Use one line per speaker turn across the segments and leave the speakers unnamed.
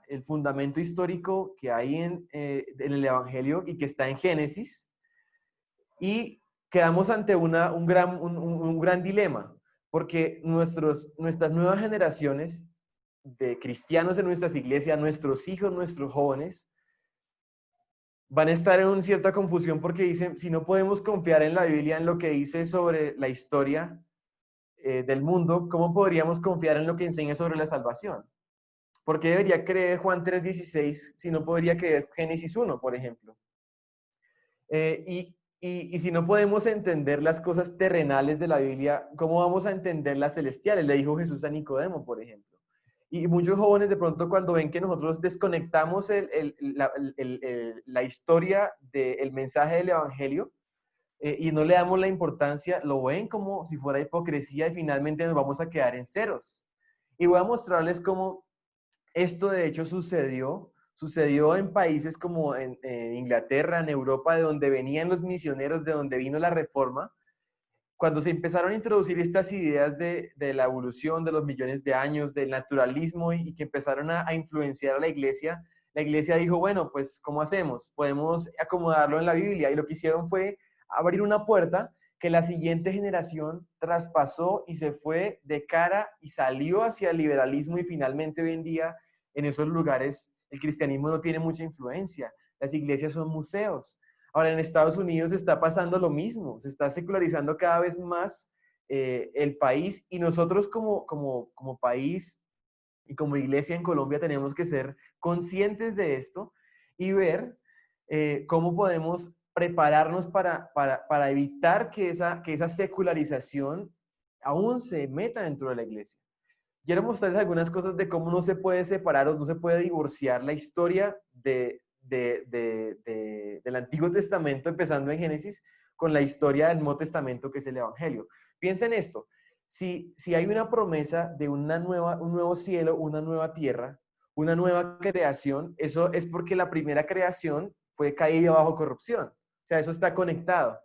el fundamento histórico que hay en el Evangelio y que está en Génesis, y quedamos ante un gran dilema, porque nuestras nuevas generaciones de cristianos en nuestras iglesias, nuestros hijos, nuestros jóvenes, van a estar en una cierta confusión porque dicen, si no podemos confiar en la Biblia, en lo que dice sobre la historia del mundo, ¿cómo podríamos confiar en lo que enseña sobre la salvación? ¿Por qué debería creer Juan 3:16 si no podría creer Génesis 1, por ejemplo? Y si no podemos entender las cosas terrenales de la Biblia, ¿cómo vamos a entender las celestiales? Le dijo Jesús a Nicodemo, por ejemplo. Y muchos jóvenes de pronto cuando ven que nosotros desconectamos la historia del mensaje del Evangelio y no le damos la importancia, lo ven como si fuera hipocresía y finalmente nos vamos a quedar en ceros. Y voy a mostrarles cómo esto de hecho sucedió en países como en Inglaterra, en Europa, de donde venían los misioneros, de donde vino la reforma. Cuando se empezaron a introducir estas ideas de la evolución, de los millones de años, del naturalismo y que empezaron a influenciar a la iglesia dijo, bueno, pues, ¿cómo hacemos? Podemos acomodarlo en la Biblia. Y lo que hicieron fue abrir una puerta que la siguiente generación traspasó y se fue de cara y salió hacia el liberalismo y finalmente hoy en día en esos lugares el cristianismo no tiene mucha influencia. Las iglesias son museos. Ahora, en Estados Unidos está pasando lo mismo, se está secularizando cada vez más el país y nosotros como país y como iglesia en Colombia tenemos que ser conscientes de esto y ver cómo podemos prepararnos para evitar que esa secularización aún se meta dentro de la iglesia. Quiero mostrarles algunas cosas de cómo no se puede separar o no se puede divorciar la historia del Antiguo Testamento, empezando en Génesis, con la historia del Nuevo Testamento, que es el Evangelio. Piensen esto, si hay una promesa de un nuevo cielo, una nueva tierra, una nueva creación, eso es porque la primera creación fue caída bajo corrupción. O sea, eso está conectado.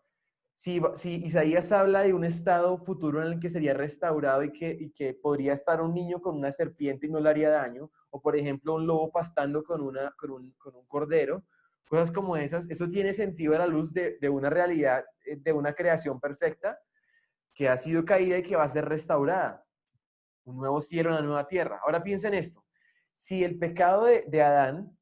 Si Isaías habla de un estado futuro en el que sería restaurado y que podría estar un niño con una serpiente y no le haría daño, o por ejemplo un lobo pastando con un cordero, cosas como esas, eso tiene sentido a la luz de una realidad, de una creación perfecta que ha sido caída y que va a ser restaurada. Un nuevo cielo, una nueva tierra. Ahora piensen esto, si el pecado de Adán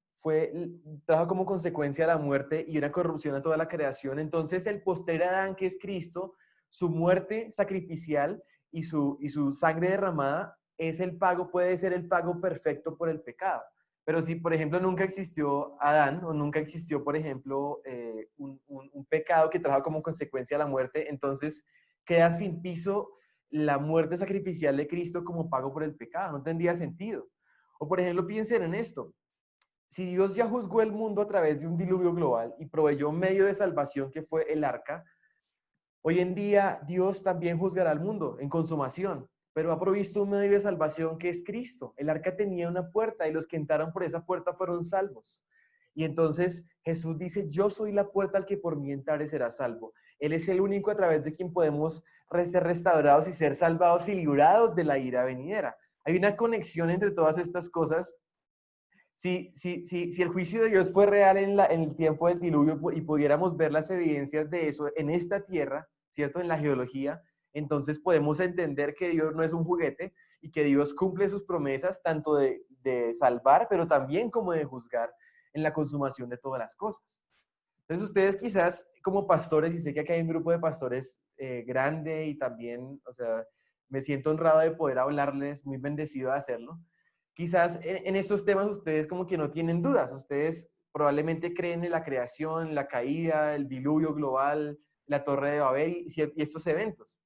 trajo como consecuencia la muerte y una corrupción a toda la creación, entonces el postrer Adán, que es Cristo, su muerte sacrificial y su sangre derramada es el pago, puede ser el pago perfecto por el pecado. Pero si, por ejemplo, nunca existió Adán o nunca existió, por ejemplo, un pecado que trajo como consecuencia la muerte, entonces queda sin piso la muerte sacrificial de Cristo como pago por el pecado. No tendría sentido. O, por ejemplo, piensen en esto. Si Dios ya juzgó el mundo a través de un diluvio global y proveyó un medio de salvación que fue el arca, hoy en día Dios también juzgará al mundo en consumación, pero ha provisto un medio de salvación que es Cristo. El arca tenía una puerta y los que entraron por esa puerta fueron salvos. Y entonces Jesús dice, yo soy la puerta al que por mí entrare será salvo. Él es el único a través de quien podemos ser restaurados y ser salvados y librados de la ira venidera. Hay una conexión entre todas estas cosas. Si el juicio de Dios fue real en el tiempo del diluvio y pudiéramos ver las evidencias de eso en esta tierra, ¿cierto? En la geología, entonces podemos entender que Dios no es un juguete y que Dios cumple sus promesas tanto de salvar, pero también como de juzgar en la consumación de todas las cosas. Entonces ustedes quizás como pastores, y sé que aquí hay un grupo de pastores grande y también, o sea, me siento honrado de poder hablarles, muy bendecido de hacerlo. Quizás en estos temas ustedes como que no tienen dudas, ustedes probablemente creen en la creación, la caída, el diluvio global, la Torre de Babel y estos eventos.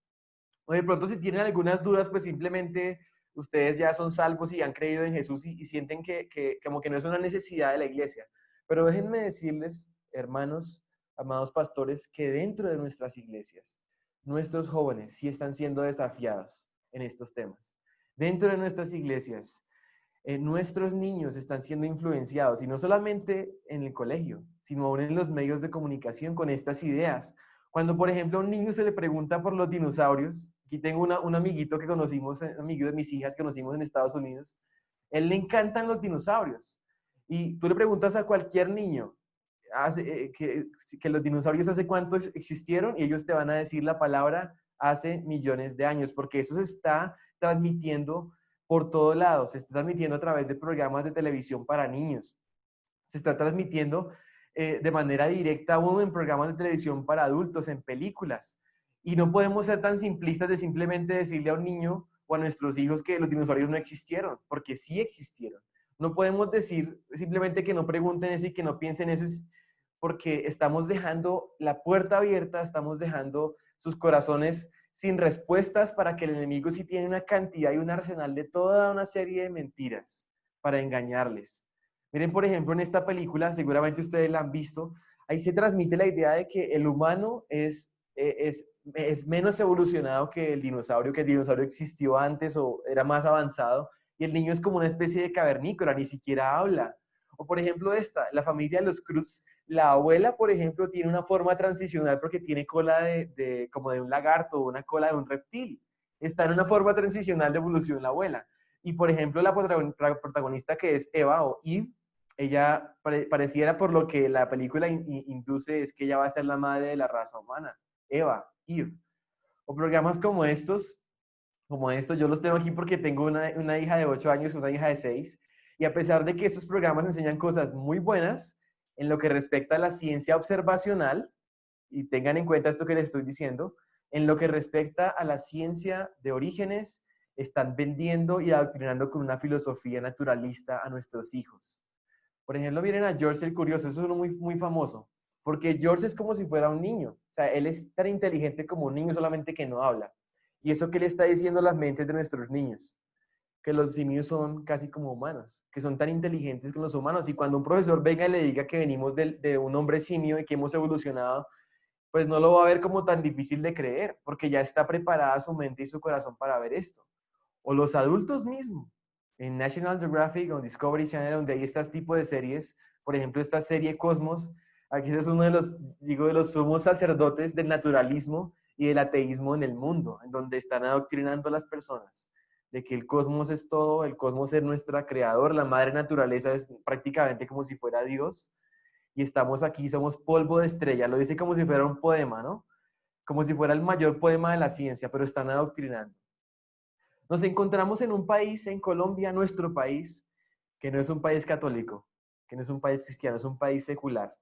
O de pronto si tienen algunas dudas, pues simplemente ustedes ya son salvos y han creído en Jesús y sienten que como que no es una necesidad de la iglesia. Pero déjenme decirles, hermanos, amados pastores, que dentro de nuestras iglesias, nuestros jóvenes sí están siendo desafiados en estos temas. Dentro de nuestras iglesias, nuestros niños están siendo influenciados, y no solamente en el colegio, sino aún en los medios de comunicación con estas ideas. Cuando, por ejemplo, a un niño se le pregunta por los dinosaurios, aquí tengo un amiguito que conocimos, un amigo de mis hijas que conocimos en Estados Unidos, Él le encantan los dinosaurios. Y tú le preguntas a cualquier niño que los dinosaurios hace cuánto existieron y ellos te van a decir la palabra hace millones de años, porque eso se está transmitiendo por todos lados, se está transmitiendo a través de programas de televisión para niños, se está transmitiendo de manera directa aún en programas de televisión para adultos, en películas. Y no podemos ser tan simplistas de simplemente decirle a un niño o a nuestros hijos que los dinosaurios no existieron, porque sí existieron. No podemos decir simplemente que no pregunten eso y que no piensen eso, porque estamos dejando la puerta abierta, estamos dejando sus corazones sin respuestas para que el enemigo sí tiene una cantidad y un arsenal de toda una serie de mentiras para engañarles. Miren, por ejemplo, en esta película, seguramente ustedes la han visto, ahí se transmite la idea de que el humano es menos evolucionado que el dinosaurio existió antes o era más avanzado, y el niño es como una especie de cavernícola, ni siquiera habla. O por ejemplo la familia de los Cruz, la abuela, por ejemplo, tiene una forma transicional porque tiene cola como de un lagarto o una cola de un reptil. Está en una forma transicional de evolución la abuela. Y por ejemplo, la protagonista que es Eva o Eve, ella pareciera por lo que la película induce es que ella va a ser la madre de la raza humana. Eva, Eve. O programas como estos, yo los tengo aquí porque tengo una hija de 8 años, una hija de 6, y a pesar de que estos programas enseñan cosas muy buenas en lo que respecta a la ciencia observacional, y tengan en cuenta esto que les estoy diciendo, en lo que respecta a la ciencia de orígenes, están vendiendo y adoctrinando con una filosofía naturalista a nuestros hijos. Por ejemplo, miren a George el Curioso, eso es uno muy famoso, porque George es como si fuera un niño, o sea, él es tan inteligente como un niño, solamente que no habla. ¿Y eso qué le está diciendo a las mentes de nuestros niños? Que los simios son casi como humanos, que son tan inteligentes como los humanos. Y cuando un profesor venga y le diga que venimos de un hombre simio y que hemos evolucionado, pues no lo va a ver como tan difícil de creer, porque ya está preparada su mente y su corazón para ver esto. O los adultos mismos, en National Geographic o Discovery Channel, donde hay este tipo de series, por ejemplo, esta serie Cosmos, aquí es uno de los sumos sacerdotes del naturalismo y del ateísmo en el mundo, en donde están adoctrinando a las personas de que el cosmos es todo, el cosmos es nuestra creador, la madre naturaleza es prácticamente como si fuera Dios, y estamos aquí, somos polvo de estrella, lo dice como si fuera un poema, ¿no? Como si fuera el mayor poema de la ciencia, pero están adoctrinando. Nos encontramos en un país, en Colombia, nuestro país, que no es un país católico, que no es un país cristiano, es un país secular,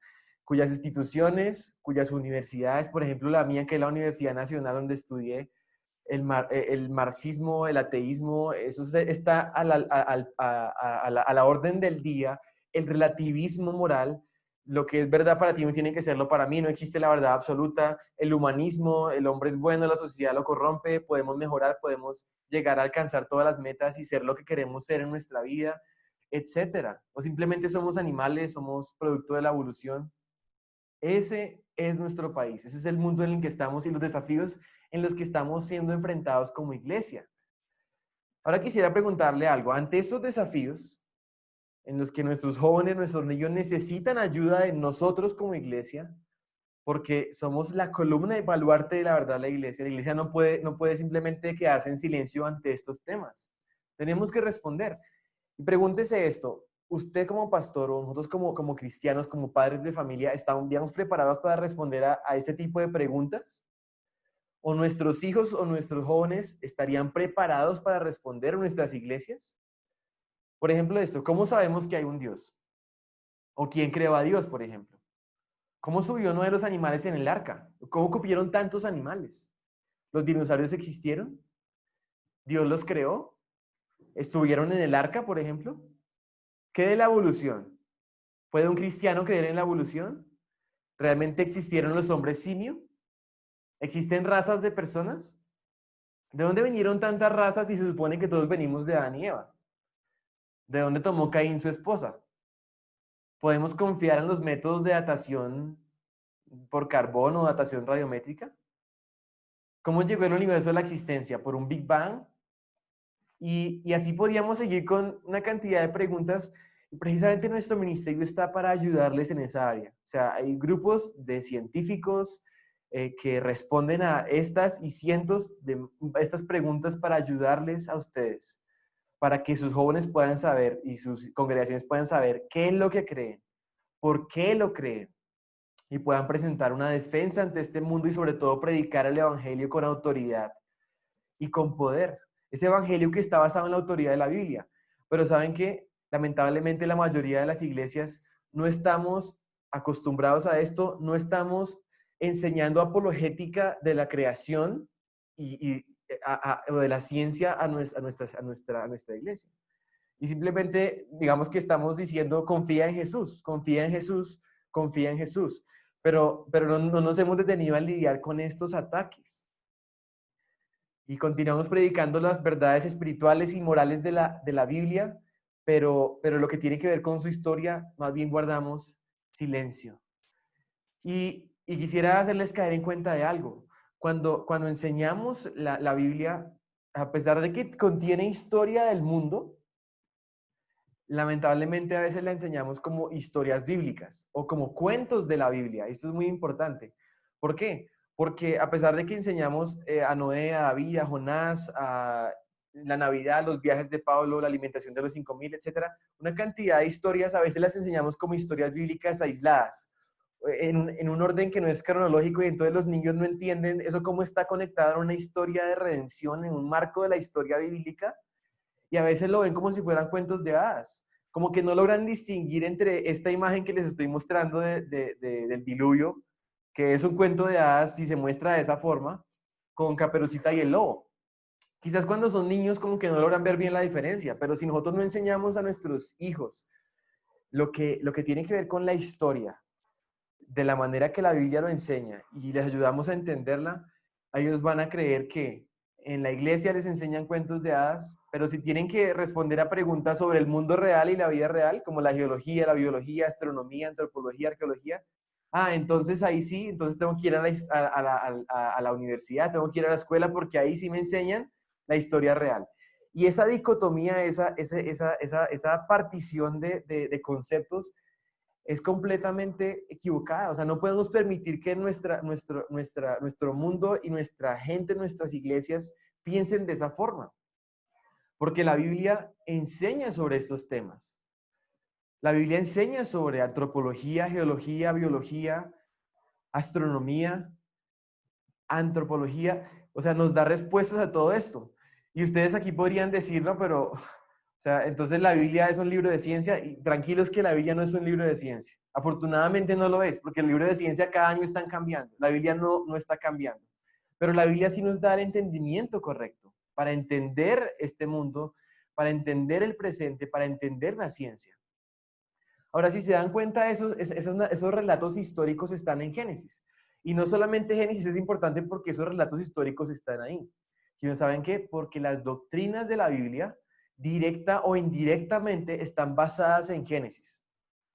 cuyas instituciones, cuyas universidades, por ejemplo la mía, que es la Universidad Nacional donde estudié, el marxismo, el ateísmo, eso está a la orden del día, el relativismo moral, lo que es verdad para ti no tiene que serlo para mí, no existe la verdad absoluta, el humanismo, el hombre es bueno, la sociedad lo corrompe, podemos mejorar, podemos llegar a alcanzar todas las metas y ser lo que queremos ser en nuestra vida, etcétera. O simplemente somos animales, somos producto de la evolución. Ese es nuestro país, ese es el mundo en el que estamos y los desafíos en los que estamos siendo enfrentados como iglesia. Ahora quisiera preguntarle algo. Ante estos desafíos en los que nuestros jóvenes, nuestros niños necesitan ayuda de nosotros como iglesia, porque somos la columna y baluarte de la verdad de la iglesia no puede simplemente quedarse en silencio ante estos temas. Tenemos que responder. Y pregúntese esto, usted como pastor o nosotros como cristianos, como padres de familia, ¿estamos preparados para responder a este tipo de preguntas? ¿O nuestros hijos o nuestros jóvenes estarían preparados para responder en nuestras iglesias? Por ejemplo, esto, ¿cómo sabemos que hay un Dios? ¿O quién creó a Dios, por ejemplo? ¿Cómo subió uno de los animales en el arca? ¿Cómo cupieron tantos animales? ¿Los dinosaurios existieron? ¿Dios los creó? ¿Estuvieron en el arca, por ejemplo? ¿Qué de la evolución? ¿Puede un cristiano creer en la evolución? ¿Realmente existieron los hombres simio? ¿Existen razas de personas? ¿De dónde vinieron tantas razas si se supone que todos venimos de Adán y Eva? ¿De dónde tomó Caín su esposa? ¿Podemos confiar en los métodos de datación por carbón o datación radiométrica? ¿Cómo llegó el universo a la existencia? ¿Por un Big Bang? Y así podríamos seguir con una cantidad de preguntas. Y precisamente nuestro ministerio está para ayudarles en esa área. O sea, hay grupos de científicos que responden a estas y cientos de estas preguntas para ayudarles a ustedes, para que sus jóvenes puedan saber y sus congregaciones puedan saber qué es lo que creen, por qué lo creen, y puedan presentar una defensa ante este mundo y sobre todo predicar el evangelio con autoridad y con poder. Ese evangelio que está basado en la autoridad de la Biblia. Pero saben que lamentablemente la mayoría de las iglesias no estamos acostumbrados a esto, no estamos enseñando apologética de la creación o de la ciencia a nuestra iglesia. Y simplemente, digamos que estamos diciendo, confía en Jesús, confía en Jesús, confía en Jesús. Pero no nos hemos detenido a lidiar con estos ataques. Y continuamos predicando las verdades espirituales y morales de la Biblia, pero lo que tiene que ver con su historia, más bien guardamos silencio. Y quisiera hacerles caer en cuenta de algo. Cuando enseñamos la Biblia, a pesar de que contiene historia del mundo, lamentablemente a veces la enseñamos como historias bíblicas o como cuentos de la Biblia. Esto es muy importante. ¿Por qué? Porque a pesar de que enseñamos a Noé, a David, a Jonás, a la Navidad, los viajes de Pablo, la alimentación de los 5,000, etcétera, una cantidad de historias, a veces las enseñamos como historias bíblicas aisladas, en un orden que no es cronológico, y entonces los niños no entienden eso cómo está conectado a una historia de redención en un marco de la historia bíblica, y a veces lo ven como si fueran cuentos de hadas, como que no logran distinguir entre esta imagen que les estoy mostrando del diluvio, que es un cuento de hadas si se muestra de esa forma, con Caperucita y el lobo. Quizás cuando son niños como que no logran ver bien la diferencia, pero si nosotros no enseñamos a nuestros hijos lo que tiene que ver con la historia, de la manera que la Biblia lo enseña, y les ayudamos a entenderla, ellos van a creer que en la iglesia les enseñan cuentos de hadas, pero si tienen que responder a preguntas sobre el mundo real y la vida real, como la geología, la biología, astronomía, antropología, arqueología, entonces ahí sí, entonces tengo que ir a la universidad, tengo que ir a la escuela, porque ahí sí me enseñan la historia real. Y esa dicotomía, esa partición de conceptos es completamente equivocada. O sea, no podemos permitir que nuestro mundo y nuestra gente, nuestras iglesias, piensen de esa forma. Porque la Biblia enseña sobre estos temas. La Biblia enseña sobre antropología, geología, biología, astronomía, antropología. O sea, nos da respuestas a todo esto. Y ustedes aquí podrían decirlo, pero o sea, entonces la Biblia es un libro de ciencia, y tranquilos que la Biblia no es un libro de ciencia. Afortunadamente no lo es, porque el libro de ciencia cada año están cambiando. La Biblia no está cambiando. Pero la Biblia sí nos da el entendimiento correcto para entender este mundo, para entender el presente, para entender la ciencia. Ahora, si se dan cuenta, esos relatos históricos están en Génesis. Y no solamente Génesis es importante porque esos relatos históricos están ahí, sino ¿saben qué? Porque las doctrinas de la Biblia, directa o indirectamente, están basadas en Génesis,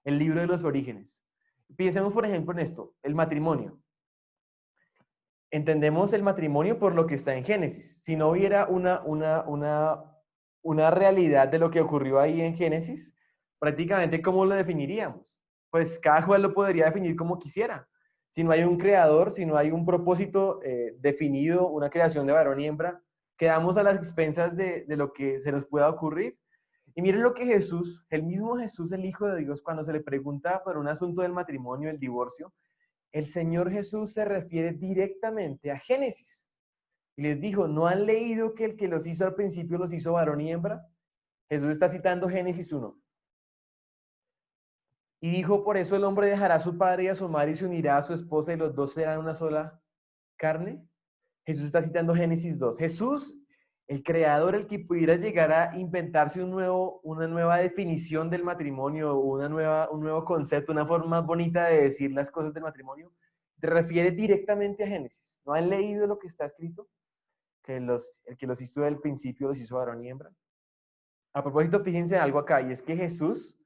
el libro de los orígenes. Pensemos, por ejemplo, en esto, el matrimonio. Entendemos el matrimonio por lo que está en Génesis. Si no hubiera una realidad de lo que ocurrió ahí en Génesis, prácticamente, ¿cómo lo definiríamos? Pues cada cual lo podría definir como quisiera. Si no hay un creador, si no hay un propósito definido, una creación de varón y hembra, quedamos a las expensas de lo que se nos pueda ocurrir. Y miren lo que Jesús, el mismo Jesús, el Hijo de Dios, cuando se le pregunta por un asunto del matrimonio, el divorcio, el Señor Jesús se refiere directamente a Génesis. Y les dijo, ¿no han leído que el que los hizo al principio los hizo varón y hembra? Jesús está citando Génesis 1. Y dijo, por eso el hombre dejará a su padre y a su madre y se unirá a su esposa y los dos serán una sola carne. Jesús está citando Génesis 2. Jesús, el creador, el que pudiera llegar a inventarse una nueva definición del matrimonio, un nuevo concepto, una forma más bonita de decir las cosas del matrimonio, te refiere directamente a Génesis. ¿No han leído lo que está escrito? Que el que los hizo del principio los hizo varón y hembra. A propósito, fíjense en algo acá, y es que Jesús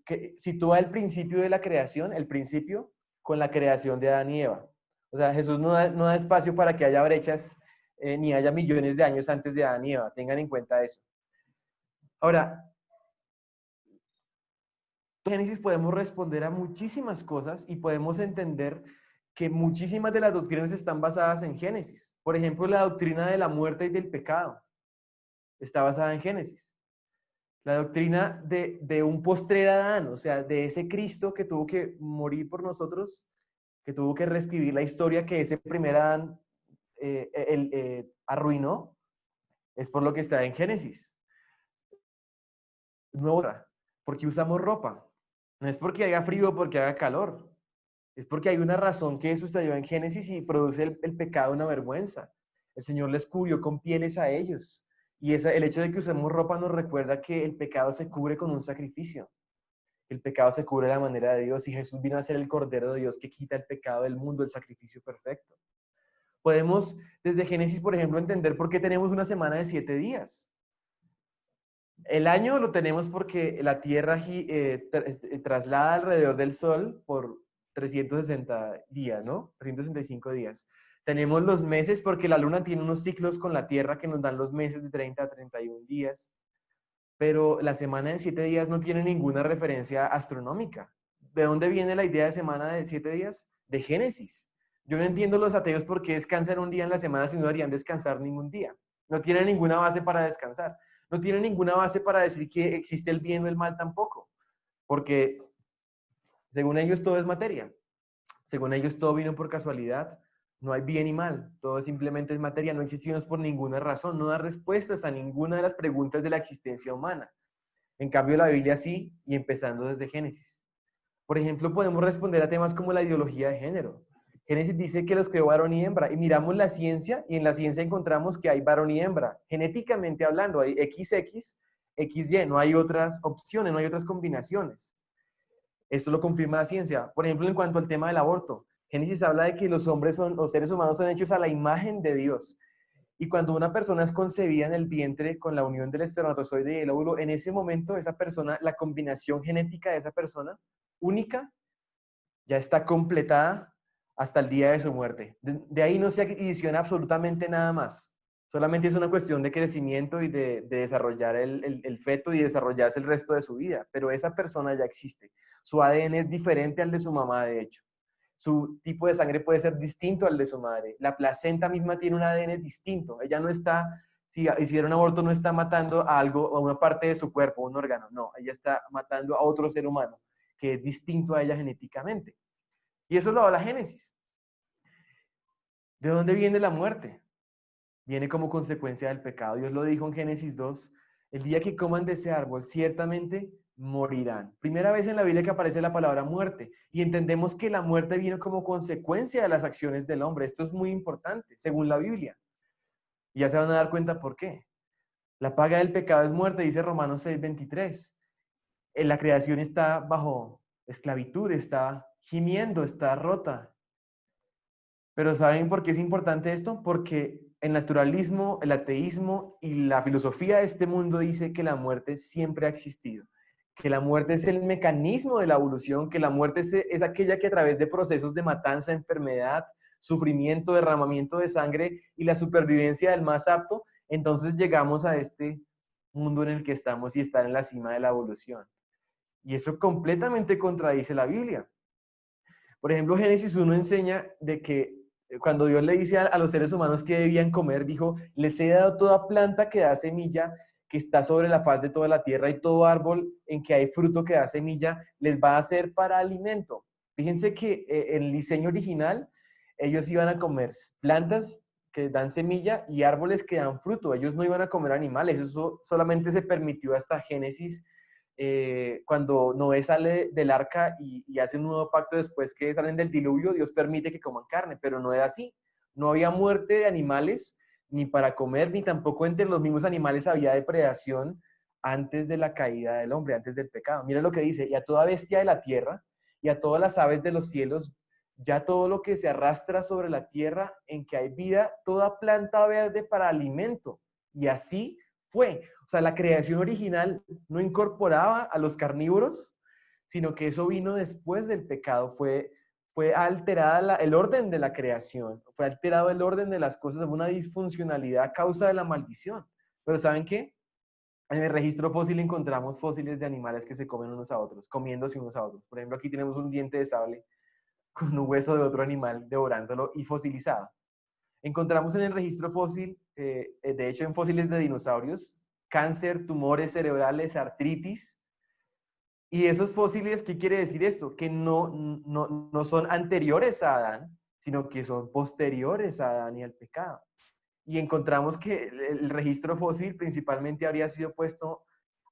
que sitúa el principio de la creación, el principio, con la creación de Adán y Eva. O sea, Jesús no da espacio para que haya brechas ni haya millones de años antes de Adán y Eva. Tengan en cuenta eso. Ahora, en Génesis podemos responder a muchísimas cosas y podemos entender que muchísimas de las doctrinas están basadas en Génesis. Por ejemplo, la doctrina de la muerte y del pecado. está basada en Génesis. La doctrina de un postrer Adán, o sea, de ese Cristo que tuvo que morir por nosotros, que tuvo que reescribir la historia que ese primer Adán arruinó, es por lo que está en Génesis. No, porque usamos ropa. No es porque haga frío o porque haga calor. Es porque hay una razón que eso sucedió en Génesis y produce el pecado una vergüenza. El Señor les cubrió con pieles a ellos. Y el hecho de que usemos ropa nos recuerda que el pecado se cubre con un sacrificio. El pecado se cubre de la manera de Dios y Jesús vino a ser el Cordero de Dios que quita el pecado del mundo, el sacrificio perfecto. Podemos desde Génesis, por ejemplo, entender por qué tenemos una semana de 7 días. El año lo tenemos porque la Tierra traslada alrededor del Sol por 360 días, ¿no? 365 días. Tenemos los meses porque la Luna tiene unos ciclos con la Tierra que nos dan los meses de 30 a 31 días. Pero la semana de 7 días no tiene ninguna referencia astronómica. ¿De dónde viene la idea de semana de 7 días? De Génesis. Yo no entiendo los ateos por qué descansan un día en la semana si no deberían descansar ningún día. No tienen ninguna base para descansar. No tienen ninguna base para decir que existe el bien o el mal tampoco. Porque según ellos todo es materia. Según ellos todo vino por casualidad. No hay bien y mal. Todo simplemente es materia. No existimos por ninguna razón. No da respuestas a ninguna de las preguntas de la existencia humana. En cambio, la Biblia sí, y empezando desde Génesis. Por ejemplo, podemos responder a temas como la ideología de género. Génesis dice que los creó varón y hembra, y miramos la ciencia, y en la ciencia encontramos que hay varón y hembra. Genéticamente hablando, hay XX, XY, no hay otras opciones, no hay otras combinaciones. Esto lo confirma la ciencia. Por ejemplo, en cuanto al tema del aborto, Génesis habla de que los hombres los seres humanos son hechos a la imagen de Dios. Y cuando una persona es concebida en el vientre con la unión del espermatozoide y el óvulo, en ese momento esa persona, la combinación genética de esa persona, única, ya está completada hasta el día de su muerte. De ahí no se adiciona absolutamente nada más. Solamente es una cuestión de crecimiento y de desarrollar el feto y desarrollarse el resto de su vida. Pero esa persona ya existe. Su ADN es diferente al de su mamá, de hecho. Su tipo de sangre puede ser distinto al de su madre. La placenta misma tiene un ADN distinto. Ella no está, si hiciera un aborto, no está matando a algo, a una parte de su cuerpo, un órgano. No, ella está matando a otro ser humano que es distinto a ella genéticamente. Y eso lo habla Génesis. ¿De dónde viene la muerte? Viene como consecuencia del pecado. Dios lo dijo en Génesis 2, el día que coman de ese árbol, ciertamente morirán. Primera vez en la Biblia que aparece la palabra muerte. Y entendemos que la muerte vino como consecuencia de las acciones del hombre. Esto es muy importante, según la Biblia. Y ya se van a dar cuenta por qué. La paga del pecado es muerte, dice Romanos 6:23. La creación está bajo esclavitud, está gimiendo, está rota. Pero ¿saben por qué es importante esto? Porque el naturalismo, el ateísmo y la filosofía de este mundo dice que la muerte siempre ha existido, que la muerte es el mecanismo de la evolución, que la muerte es aquella que a través de procesos de matanza, enfermedad, sufrimiento, derramamiento de sangre y la supervivencia del más apto, entonces llegamos a este mundo en el que estamos y estar en la cima de la evolución. Y eso completamente contradice la Biblia. Por ejemplo, Génesis 1 enseña de que cuando Dios le dice a los seres humanos que debían comer, dijo, les he dado toda planta que da semilla, que está sobre la faz de toda la tierra, y todo árbol en que hay fruto que da semilla, les va a ser para alimento. Fíjense que en el diseño original, ellos iban a comer plantas que dan semilla y árboles que dan fruto. Ellos no iban a comer animales. Eso solamente se permitió hasta Génesis cuando Noé sale del arca y hace un nuevo pacto después que salen del diluvio, Dios permite que coman carne, pero no es así. No había muerte de animales ni para comer, ni tampoco entre los mismos animales había depredación antes de la caída del hombre, antes del pecado. Mira lo que dice, y a toda bestia de la tierra y a todas las aves de los cielos, ya todo lo que se arrastra sobre la tierra en que hay vida, toda planta verde para alimento. Y así fue. O sea, la creación original no incorporaba a los carnívoros, sino que eso vino después del pecado. Fue alterada el orden de la creación, fue alterado el orden de las cosas, una disfuncionalidad a causa de la maldición. Pero ¿saben qué? En el registro fósil encontramos fósiles de animales que se comen unos a otros, comiéndose unos a otros. Por ejemplo, aquí tenemos un diente de sable con un hueso de otro animal devorándolo y fosilizado. Encontramos en el registro fósil, de hecho en fósiles de dinosaurios, cáncer, tumores cerebrales, artritis. Y esos fósiles, ¿qué quiere decir esto? Que no son anteriores a Adán, sino que son posteriores a Adán y al pecado. Y encontramos que el registro fósil principalmente habría sido puesto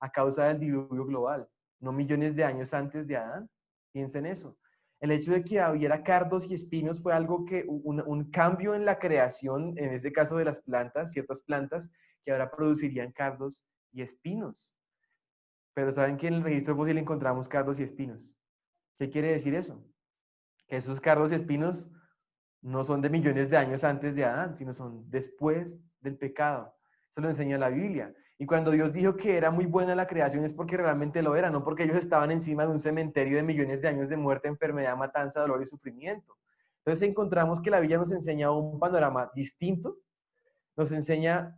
a causa del diluvio global, no millones de años antes de Adán. Piensen eso. El hecho de que hubiera cardos y espinos fue algo que, un cambio en la creación, en este caso de las plantas, ciertas plantas, que ahora producirían cardos y espinos. Pero ¿saben que en el registro fósil encontramos cardos y espinos? ¿Qué quiere decir eso? Que esos cardos y espinos no son de millones de años antes de Adán, sino son después del pecado. Eso lo enseña la Biblia. Y cuando Dios dijo que era muy buena la creación es porque realmente lo era, no porque ellos estaban encima de un cementerio de millones de años de muerte, enfermedad, matanza, dolor y sufrimiento. Entonces encontramos que la Biblia nos enseña un panorama distinto, nos enseña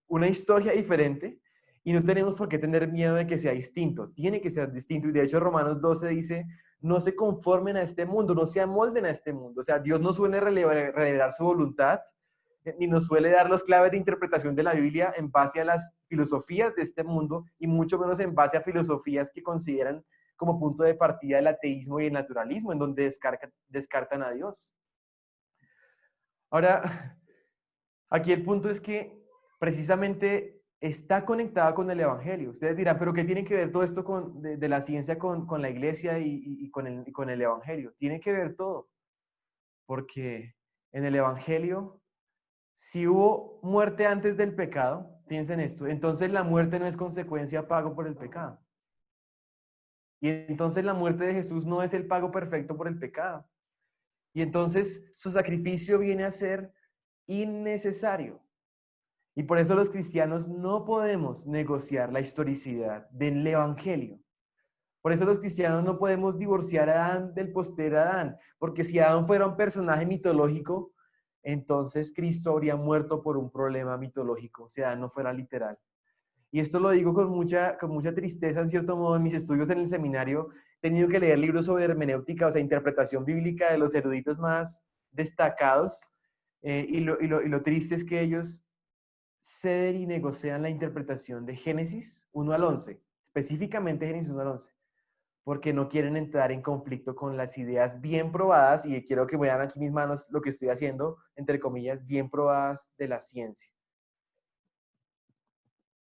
una historia diferente y no tenemos por qué tener miedo de que sea distinto. Tiene que ser distinto. Y de hecho Romanos 12 dice, no se conformen a este mundo, no se amolden a este mundo. O sea, Dios no suele revelar su voluntad, ni nos suele dar las claves de interpretación de la Biblia en base a las filosofías de este mundo y mucho menos en base a filosofías que consideran como punto de partida el ateísmo y el naturalismo, en donde descartan a Dios. Ahora, aquí el punto es que precisamente está conectada con el Evangelio. Ustedes dirán, pero ¿qué tiene que ver todo esto de la ciencia con la iglesia y con el Evangelio? Tiene que ver todo, porque en el Evangelio, si hubo muerte antes del pecado, piensen esto, entonces la muerte no es consecuencia pago por el pecado. Y entonces la muerte de Jesús no es el pago perfecto por el pecado. Y entonces su sacrificio viene a ser innecesario. Y por eso los cristianos no podemos negociar la historicidad del Evangelio. Por eso los cristianos no podemos divorciar a Adán del postero Adán, porque si Adán fuera un personaje mitológico, entonces Cristo habría muerto por un problema mitológico, si Adán no fuera literal. Y esto lo digo con mucha tristeza, en cierto modo. En mis estudios en el seminario he tenido que leer libros sobre hermenéutica, o sea, interpretación bíblica de los eruditos más destacados, y lo triste es que ellos ceden y negocian la interpretación de Génesis 1 al 11, específicamente Génesis 1 al 11, porque no quieren entrar en conflicto con las ideas bien probadas, y quiero que vean aquí mis manos lo que estoy haciendo, entre comillas, bien probadas de la ciencia.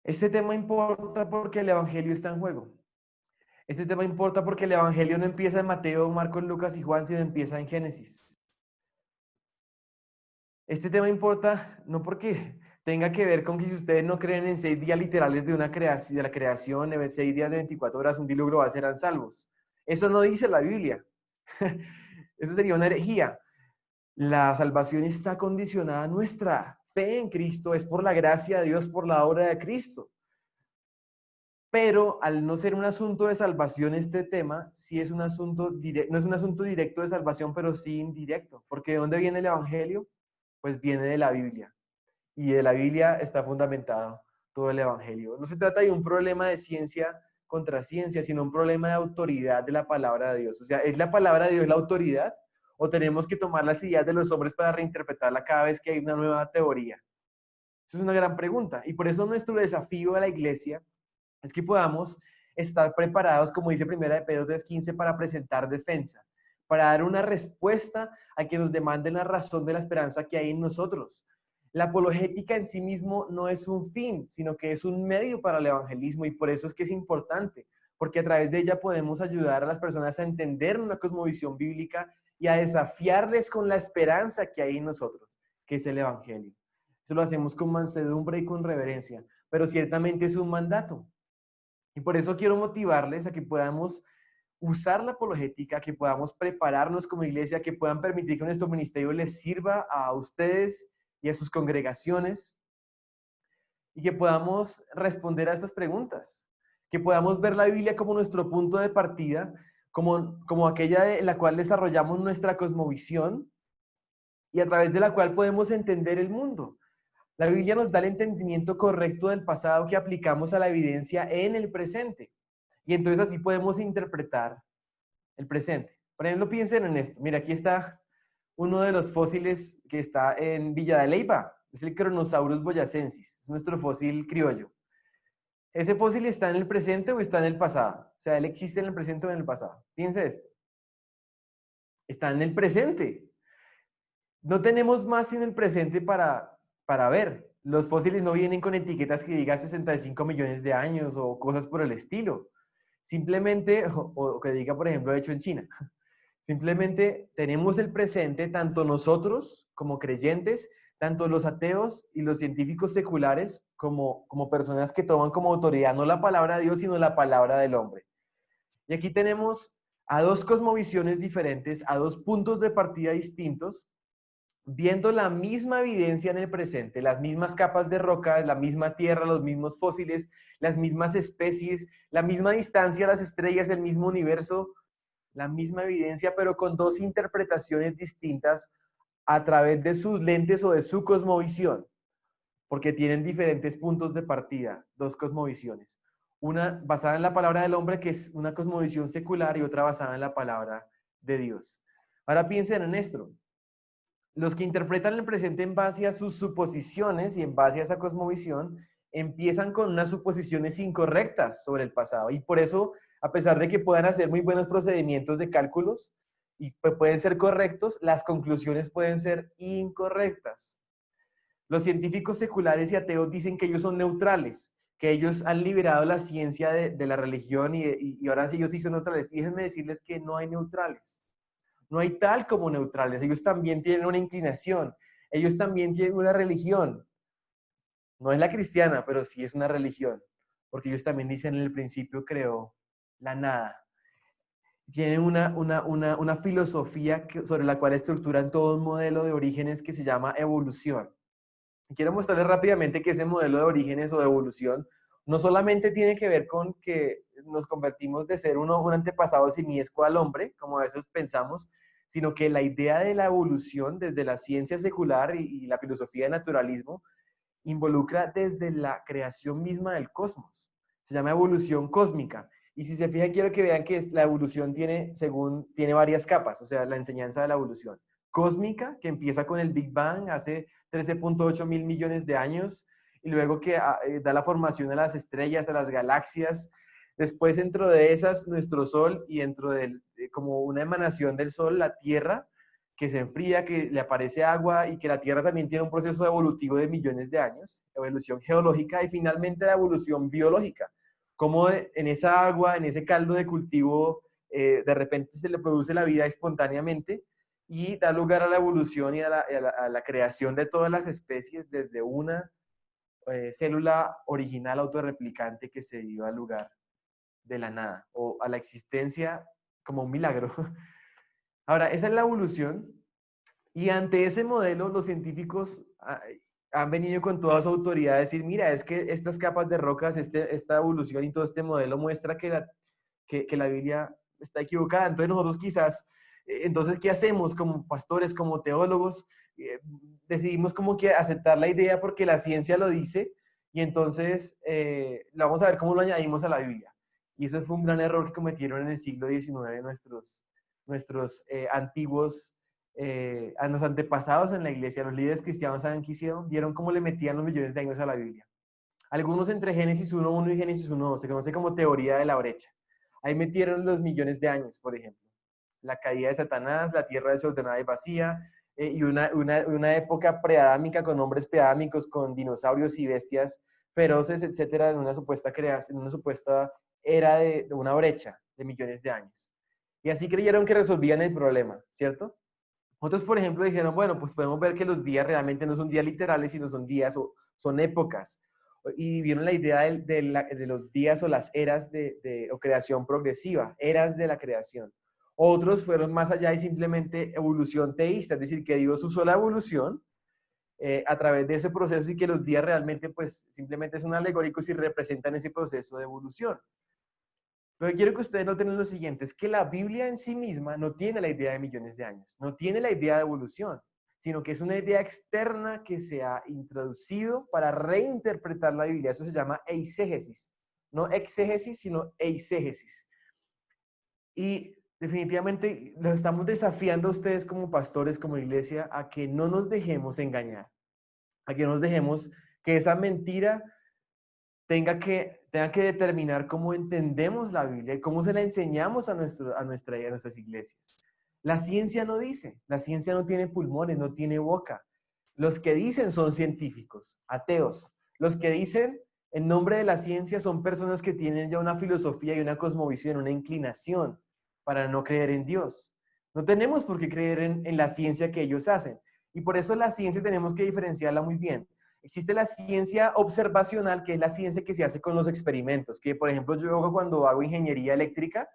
Este tema importa porque el Evangelio está en juego. Este tema importa porque el Evangelio no empieza en Mateo, Marcos, Lucas y Juan, sino empieza en Génesis. Este tema importa no porque tenga que ver con que si ustedes no creen en 6 días literales de una creación, de la creación, en 6 días de 24 horas, un diluvio global serán salvos. Eso no dice la Biblia. Eso sería una herejía. La salvación está condicionada a nuestra fe en Cristo, es por la gracia de Dios, por la obra de Cristo. Pero al no ser un asunto de salvación este tema, sí es un asunto no es un asunto directo de salvación, pero sí indirecto. Porque ¿de dónde viene el Evangelio? Pues viene de la Biblia. Y de la Biblia está fundamentado todo el Evangelio. No se trata de un problema de ciencia contra ciencia, sino un problema de autoridad de la palabra de Dios. O sea, ¿es la palabra de Dios la autoridad? ¿O tenemos que tomar las ideas de los hombres para reinterpretarla cada vez que hay una nueva teoría? Esa es una gran pregunta. Y por eso nuestro desafío a la iglesia es que podamos estar preparados, como dice 1 Pedro 3:15, para presentar defensa, para dar una respuesta a que nos demanden la razón de la esperanza que hay en nosotros. La apologética en sí mismo no es un fin, sino que es un medio para el evangelismo, y por eso es que es importante, porque a través de ella podemos ayudar a las personas a entender una cosmovisión bíblica y a desafiarles con la esperanza que hay en nosotros, que es el evangelio. Eso lo hacemos con mansedumbre y con reverencia, pero ciertamente es un mandato. Y por eso quiero motivarles a que podamos usar la apologética, que podamos prepararnos como iglesia, que puedan permitir que nuestro ministerio les sirva a ustedes y a sus congregaciones, y que podamos responder a estas preguntas, que podamos ver la Biblia como nuestro punto de partida, como aquella en la cual desarrollamos nuestra cosmovisión y a través de la cual podemos entender el mundo. La Biblia nos da el entendimiento correcto del pasado que aplicamos a la evidencia en el presente. Y entonces así podemos interpretar el presente. Por ejemplo, piensen en esto. Mira, aquí está uno de los fósiles que está en Villa de Leyva. Es el Kronosaurus boyacensis. Es nuestro fósil criollo. ¿Ese fósil está en el presente o está en el pasado? O sea, ¿él existe en el presente o en el pasado? Piense esto. Está en el presente. No tenemos más en el presente para ver. Los fósiles no vienen con etiquetas que diga 65 millones de años o cosas por el estilo. Simplemente, o que diga, por ejemplo, hecho en China. Simplemente tenemos el presente, tanto nosotros como creyentes, tanto los ateos y los científicos seculares, como personas que toman como autoridad no la palabra de Dios, sino la palabra del hombre. Y aquí tenemos a dos cosmovisiones diferentes, a dos puntos de partida distintos, viendo la misma evidencia en el presente, las mismas capas de roca, la misma tierra, los mismos fósiles, las mismas especies, la misma distancia a las estrellas, el mismo universo, la misma evidencia, pero con dos interpretaciones distintas a través de sus lentes o de su cosmovisión, porque tienen diferentes puntos de partida, dos cosmovisiones. Una basada en la palabra del hombre, que es una cosmovisión secular, y otra basada en la palabra de Dios. Ahora piensen en esto. Los que interpretan el presente en base a sus suposiciones y en base a esa cosmovisión, empiezan con unas suposiciones incorrectas sobre el pasado. Y por eso, a pesar de que puedan hacer muy buenos procedimientos de cálculos y pueden ser correctos, las conclusiones pueden ser incorrectas. Los científicos seculares y ateos dicen que ellos son neutrales, que ellos han liberado la ciencia de la religión y ahora sí ellos sí son neutrales. Y déjenme decirles que no hay neutrales. No hay tal como neutrales. Ellos también tienen una inclinación. Ellos también tienen una religión. No es la cristiana, pero sí es una religión. Porque ellos también dicen en el principio creó la nada. Tienen una filosofía sobre la cual estructuran todo un modelo de orígenes que se llama evolución. Quiero mostrarles rápidamente que ese modelo de orígenes o de evolución no solamente tiene que ver con que nos convertimos de ser un antepasado simiesco al hombre, como a veces pensamos, sino que la idea de la evolución desde la ciencia secular y la filosofía de naturalismo involucra desde la creación misma del cosmos. Se llama evolución cósmica. Y si se fijan, quiero que vean que la evolución tiene varias capas, o sea, la enseñanza de la evolución. Cósmica, que empieza con el Big Bang hace 13.8 mil millones de años, y luego que da la formación de las estrellas, de las galaxias. Después, dentro de esas, nuestro Sol, y dentro como una emanación del Sol, la Tierra, que se enfría, que le aparece agua y que la Tierra también tiene un proceso evolutivo de millones de años, evolución geológica y finalmente la evolución biológica. Como en esa agua, en ese caldo de cultivo, de repente se le produce la vida espontáneamente y da lugar a la evolución y a la creación de todas las especies desde una célula original autorreplicante que se dio al lugar de la nada o a la existencia como un milagro. Ahora, esa es la evolución y ante ese modelo los científicos han venido con toda su autoridad a decir, mira, es que estas capas de rocas, esta evolución y todo este modelo muestra que la Biblia está equivocada. Entonces nosotros quizás, entonces, ¿qué hacemos como pastores, como teólogos? Decidimos como que aceptar la idea porque la ciencia lo dice y entonces vamos a ver cómo lo añadimos a la Biblia. Y eso fue un gran error que cometieron en el siglo XIX nuestros antiguos, a los antepasados en la iglesia, los líderes cristianos, ¿saben qué hicieron? Vieron cómo le metían los millones de años a la Biblia. Algunos entre Génesis 1.1 y Génesis 1.2, se conoce como teoría de la brecha. Ahí metieron los millones de años, por ejemplo. La caída de Satanás, la tierra desordenada y vacía, y una época preadámica con hombres preadámicos, con dinosaurios y bestias feroces, etcétera, en una supuesta creación, en una supuesta era de una brecha de millones de años. Y así creyeron que resolvían el problema, ¿cierto? Otros, por ejemplo, dijeron, bueno, pues podemos ver que los días realmente no son días literales, sino son días o son épocas. Y vieron la idea de los días o las eras o creación progresiva, eras de la creación. Otros fueron más allá y simplemente evolución teísta, es decir, que Dios usó la evolución a través de ese proceso y que los días realmente pues simplemente son alegóricos y representan ese proceso de evolución. Lo que quiero que ustedes noten es lo siguiente, es que la Biblia en sí misma no tiene la idea de millones de años, no tiene la idea de evolución, sino que es una idea externa que se ha introducido para reinterpretar la Biblia. Eso se llama eisegesis, no exégesis, sino eisegesis. Y definitivamente los estamos desafiando a ustedes como pastores, como iglesia, a que no nos dejemos engañar, a que no nos dejemos que esa mentira tenga que tenga que determinar cómo entendemos la Biblia y cómo se la enseñamos a nuestras iglesias. La ciencia no dice, la ciencia no tiene pulmones, no tiene boca. Los que dicen son científicos, ateos. Los que dicen en nombre de la ciencia son personas que tienen ya una filosofía y una cosmovisión, una inclinación para no creer en Dios. No tenemos por qué creer en la ciencia que ellos hacen. Y por eso la ciencia tenemos que diferenciarla muy bien. Existe la ciencia observacional, que es la ciencia que se hace con los experimentos, que por ejemplo yo cuando hago ingeniería eléctrica,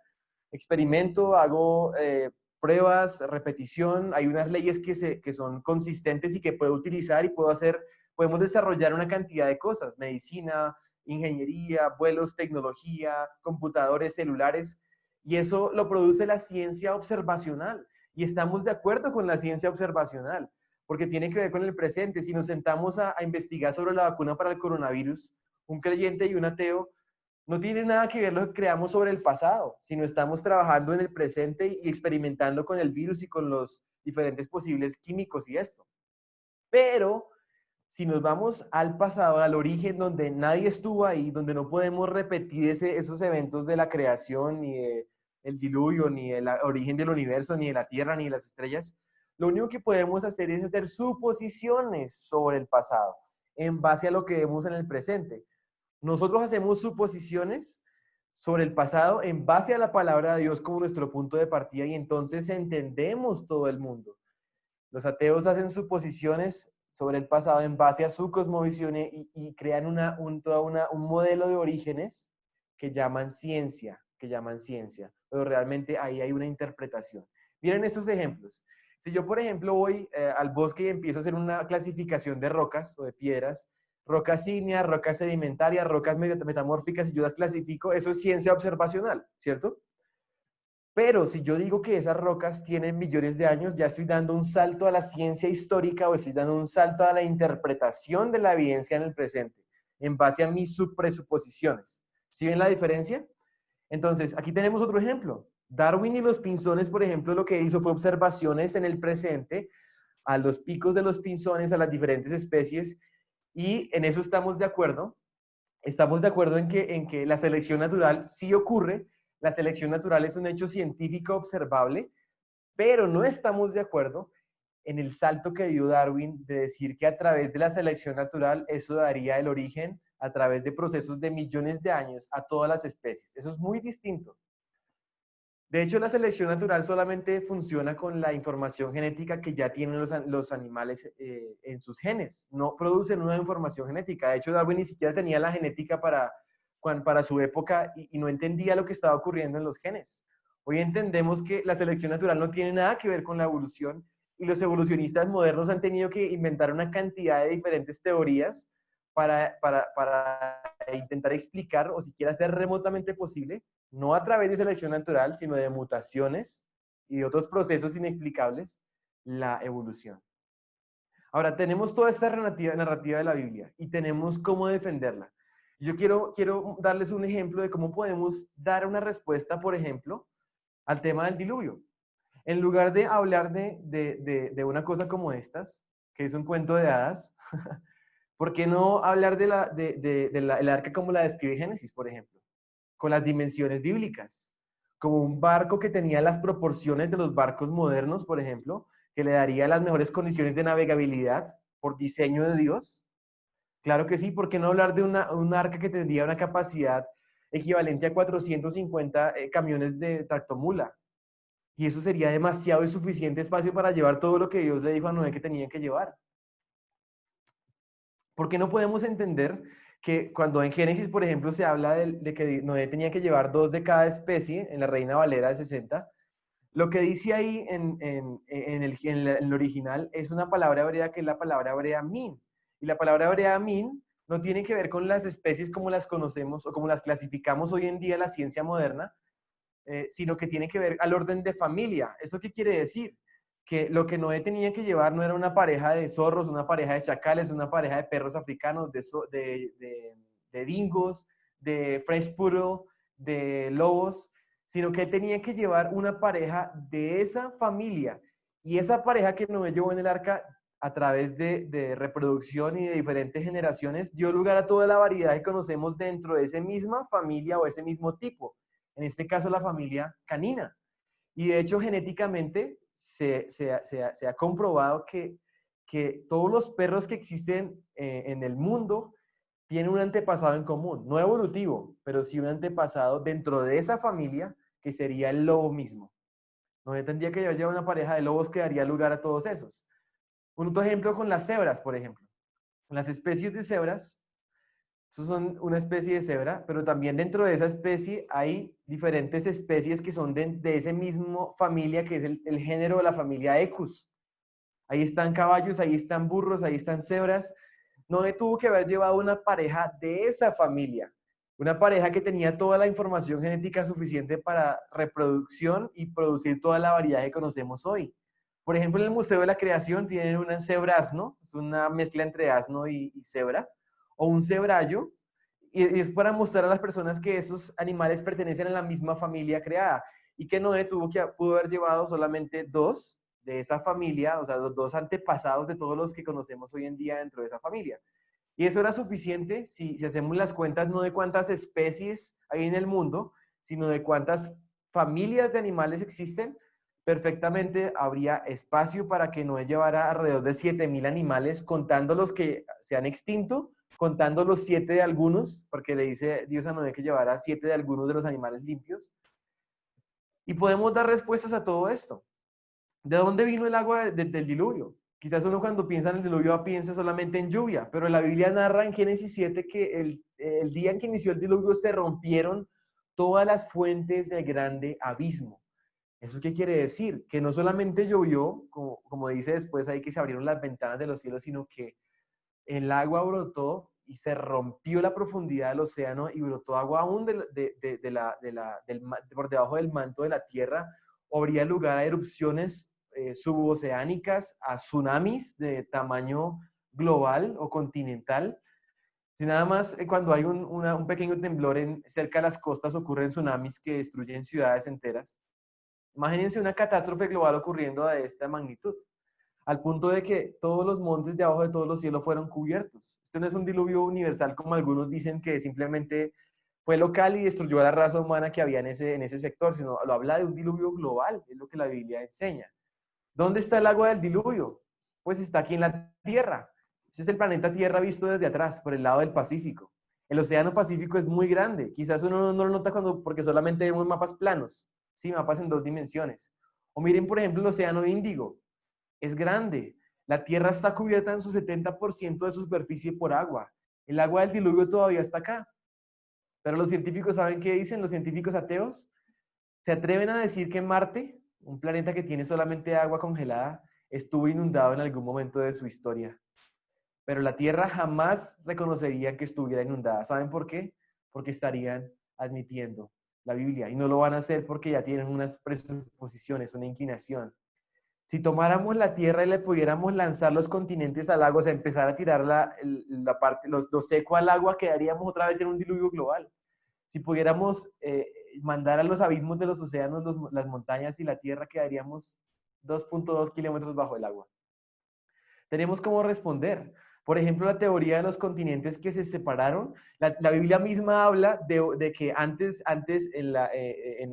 experimento, hago pruebas, repetición, hay unas leyes que son consistentes y que puedo utilizar y podemos desarrollar una cantidad de cosas, medicina, ingeniería, vuelos, tecnología, computadores, celulares, y eso lo produce la ciencia observacional. Y estamos de acuerdo con la ciencia observacional, porque tiene que ver con el presente. Si nos sentamos a investigar sobre la vacuna para el coronavirus, un creyente y un ateo, no tiene nada que ver lo que creamos sobre el pasado, sino estamos trabajando en el presente y experimentando con el virus y con los diferentes posibles químicos y esto. Pero si nos vamos al pasado, al origen donde nadie estuvo ahí, donde no podemos repetir esos eventos de la creación, ni el diluvio, ni el origen del universo, ni de la Tierra, ni de las estrellas, lo único que podemos hacer es hacer suposiciones sobre el pasado, en base a lo que vemos en el presente. Nosotros hacemos suposiciones sobre el pasado en base a la palabra de Dios como nuestro punto de partida y entonces entendemos todo el mundo. Los ateos hacen suposiciones sobre el pasado en base a su cosmovisión y crean un modelo de orígenes que llaman ciencia, pero realmente ahí hay una interpretación. Miren estos ejemplos. Si yo, por ejemplo, voy al bosque y empiezo a hacer una clasificación de rocas o de piedras, rocas ígneas, rocas sedimentarias, rocas metamórficas, y yo las clasifico, eso es ciencia observacional, ¿cierto? Pero si yo digo que esas rocas tienen millones de años, ya estoy dando un salto a la ciencia histórica o estoy dando un salto a la interpretación de la evidencia en el presente, en base a mis presuposiciones. ¿Sí ven la diferencia? Entonces, aquí tenemos otro ejemplo. Darwin y los pinzones, por ejemplo, lo que hizo fue observaciones en el presente a los picos de los pinzones, a las diferentes especies, y en eso estamos de acuerdo. Estamos de acuerdo en que la selección natural sí ocurre. La selección natural es un hecho científico observable, pero no estamos de acuerdo en el salto que dio Darwin de decir que a través de la selección natural eso daría el origen a través de procesos de millones de años a todas las especies. Eso es muy distinto. De hecho, la selección natural solamente funciona con la información genética que ya tienen los animales en sus genes. No producen nueva información genética. De hecho, Darwin ni siquiera tenía la genética para su época y no entendía lo que estaba ocurriendo en los genes. Hoy entendemos que la selección natural no tiene nada que ver con la evolución y los evolucionistas modernos han tenido que inventar una cantidad de diferentes teorías para intentar explicar o siquiera ser remotamente posible, no a través de selección natural, sino de mutaciones y de otros procesos inexplicables, la evolución. Ahora, tenemos toda esta narrativa de la Biblia y tenemos cómo defenderla. Yo quiero darles un ejemplo de cómo podemos dar una respuesta, por ejemplo, al tema del diluvio. En lugar de hablar de una cosa como estas, que es un cuento de hadas, ¿por qué no hablar el arca como la describe Génesis, por ejemplo? Con las dimensiones bíblicas, como un barco que tenía las proporciones de los barcos modernos, por ejemplo, que le daría las mejores condiciones de navegabilidad por diseño de Dios. Claro que sí, ¿por qué no hablar de un arca que tendría una capacidad equivalente a 450 camiones de tractomula? Y eso sería demasiado y suficiente espacio para llevar todo lo que Dios le dijo a Noé que tenían que llevar. ¿Por qué no podemos entender que cuando en Génesis, por ejemplo, se habla de que Noé tenía que llevar 2 de cada especie, en la Reina Valera de 60, lo que dice ahí en el original es una palabra hebrea que es la palabra hebrea min. Y la palabra hebrea min no tiene que ver con las especies como las conocemos o como las clasificamos hoy en día en la ciencia moderna, sino que tiene que ver al orden de familia. ¿Esto qué quiere decir? Que lo que Noé tenía que llevar no era una pareja de zorros, una pareja de chacales, una pareja de perros africanos, de dingos, de French poodle, de lobos, sino que él tenía que llevar una pareja de esa familia. Y esa pareja que Noé llevó en el arca a través de reproducción y de diferentes generaciones, dio lugar a toda la variedad que conocemos dentro de esa misma familia o ese mismo tipo. En este caso, la familia canina. Y de hecho, genéticamente se ha comprobado que todos los perros que existen en el mundo tienen un antepasado en común, no evolutivo, pero sí un antepasado dentro de esa familia que sería el lobo mismo. No tendría que llevar una pareja de lobos que daría lugar a todos esos. Un otro ejemplo con las cebras, por ejemplo. Las especies de cebras, esos son una especie de cebra, pero también dentro de esa especie hay diferentes especies que son de ese mismo familia, que es el género de la familia Equus. Ahí están caballos, ahí están burros, ahí están cebras. No me tuvo que haber llevado una pareja de esa familia, una pareja que tenía toda la información genética suficiente para reproducción y producir toda la variedad que conocemos hoy. Por ejemplo, en el Museo de la Creación tienen una cebra-asno, es una mezcla entre asno y cebra, o un cebrallo, y es para mostrar a las personas que esos animales pertenecen a la misma familia creada, y que Noé pudo haber llevado solamente dos de esa familia, o sea, los dos antepasados de todos los que conocemos hoy en día dentro de esa familia. Y eso era suficiente si hacemos las cuentas no de cuántas especies hay en el mundo, sino de cuántas familias de animales existen. Perfectamente habría espacio para que Noé llevara alrededor de 7,000 animales, contando los que se han extinto, contando los 7 de algunos, porque le dice Dios a Noé que llevara 7 de algunos de los animales limpios. Y podemos dar respuestas a todo esto. ¿De dónde vino el agua del diluvio? Quizás uno cuando piensa en el diluvio piensa solamente en lluvia, pero la Biblia narra en Génesis 7 que el día en que inició el diluvio se rompieron todas las fuentes del grande abismo. ¿Eso qué quiere decir? Que no solamente llovió, como dice después ahí que se abrieron las ventanas de los cielos, sino que el agua brotó y se rompió la profundidad del océano y brotó agua aún por debajo del manto de la tierra. Habría lugar a erupciones suboceánicas, a tsunamis de tamaño global o continental. Si nada más cuando hay un pequeño temblor cerca de las costas ocurren tsunamis que destruyen ciudades enteras. Imagínense una catástrofe global ocurriendo de esta magnitud, al punto de que todos los montes de abajo de todos los cielos fueron cubiertos. Este no es un diluvio universal como algunos dicen que simplemente fue local y destruyó a la raza humana que había en ese sector, sino lo habla de un diluvio global, es lo que la Biblia enseña. ¿Dónde está el agua del diluvio? Pues está aquí en la Tierra. Ese es el planeta Tierra visto desde atrás, por el lado del Pacífico. El océano Pacífico es muy grande. Quizás uno no lo nota porque solamente vemos mapas planos, ¿sí? Mapas en 2 dimensiones. O miren, por ejemplo, el océano Índico. Es grande. La Tierra está cubierta en su 70% de su superficie por agua. El agua del diluvio todavía está acá. Pero los científicos, ¿saben qué dicen? Los científicos ateos se atreven a decir que Marte, un planeta que tiene solamente agua congelada, estuvo inundado en algún momento de su historia. Pero la Tierra jamás reconocería que estuviera inundada. ¿Saben por qué? Porque estarían admitiendo la Biblia. Y no lo van a hacer porque ya tienen unas presuposiciones, una inclinación. Si tomáramos la Tierra y le pudiéramos lanzar los continentes al agua, o sea, empezar a tirar lo seco al agua, quedaríamos otra vez en un diluvio global. Si pudiéramos mandar a los abismos de los océanos, las montañas y la Tierra, quedaríamos 2.2 kilómetros bajo el agua. Tenemos cómo responder. Por ejemplo, la teoría de los continentes que se separaron. La Biblia misma habla de que antes en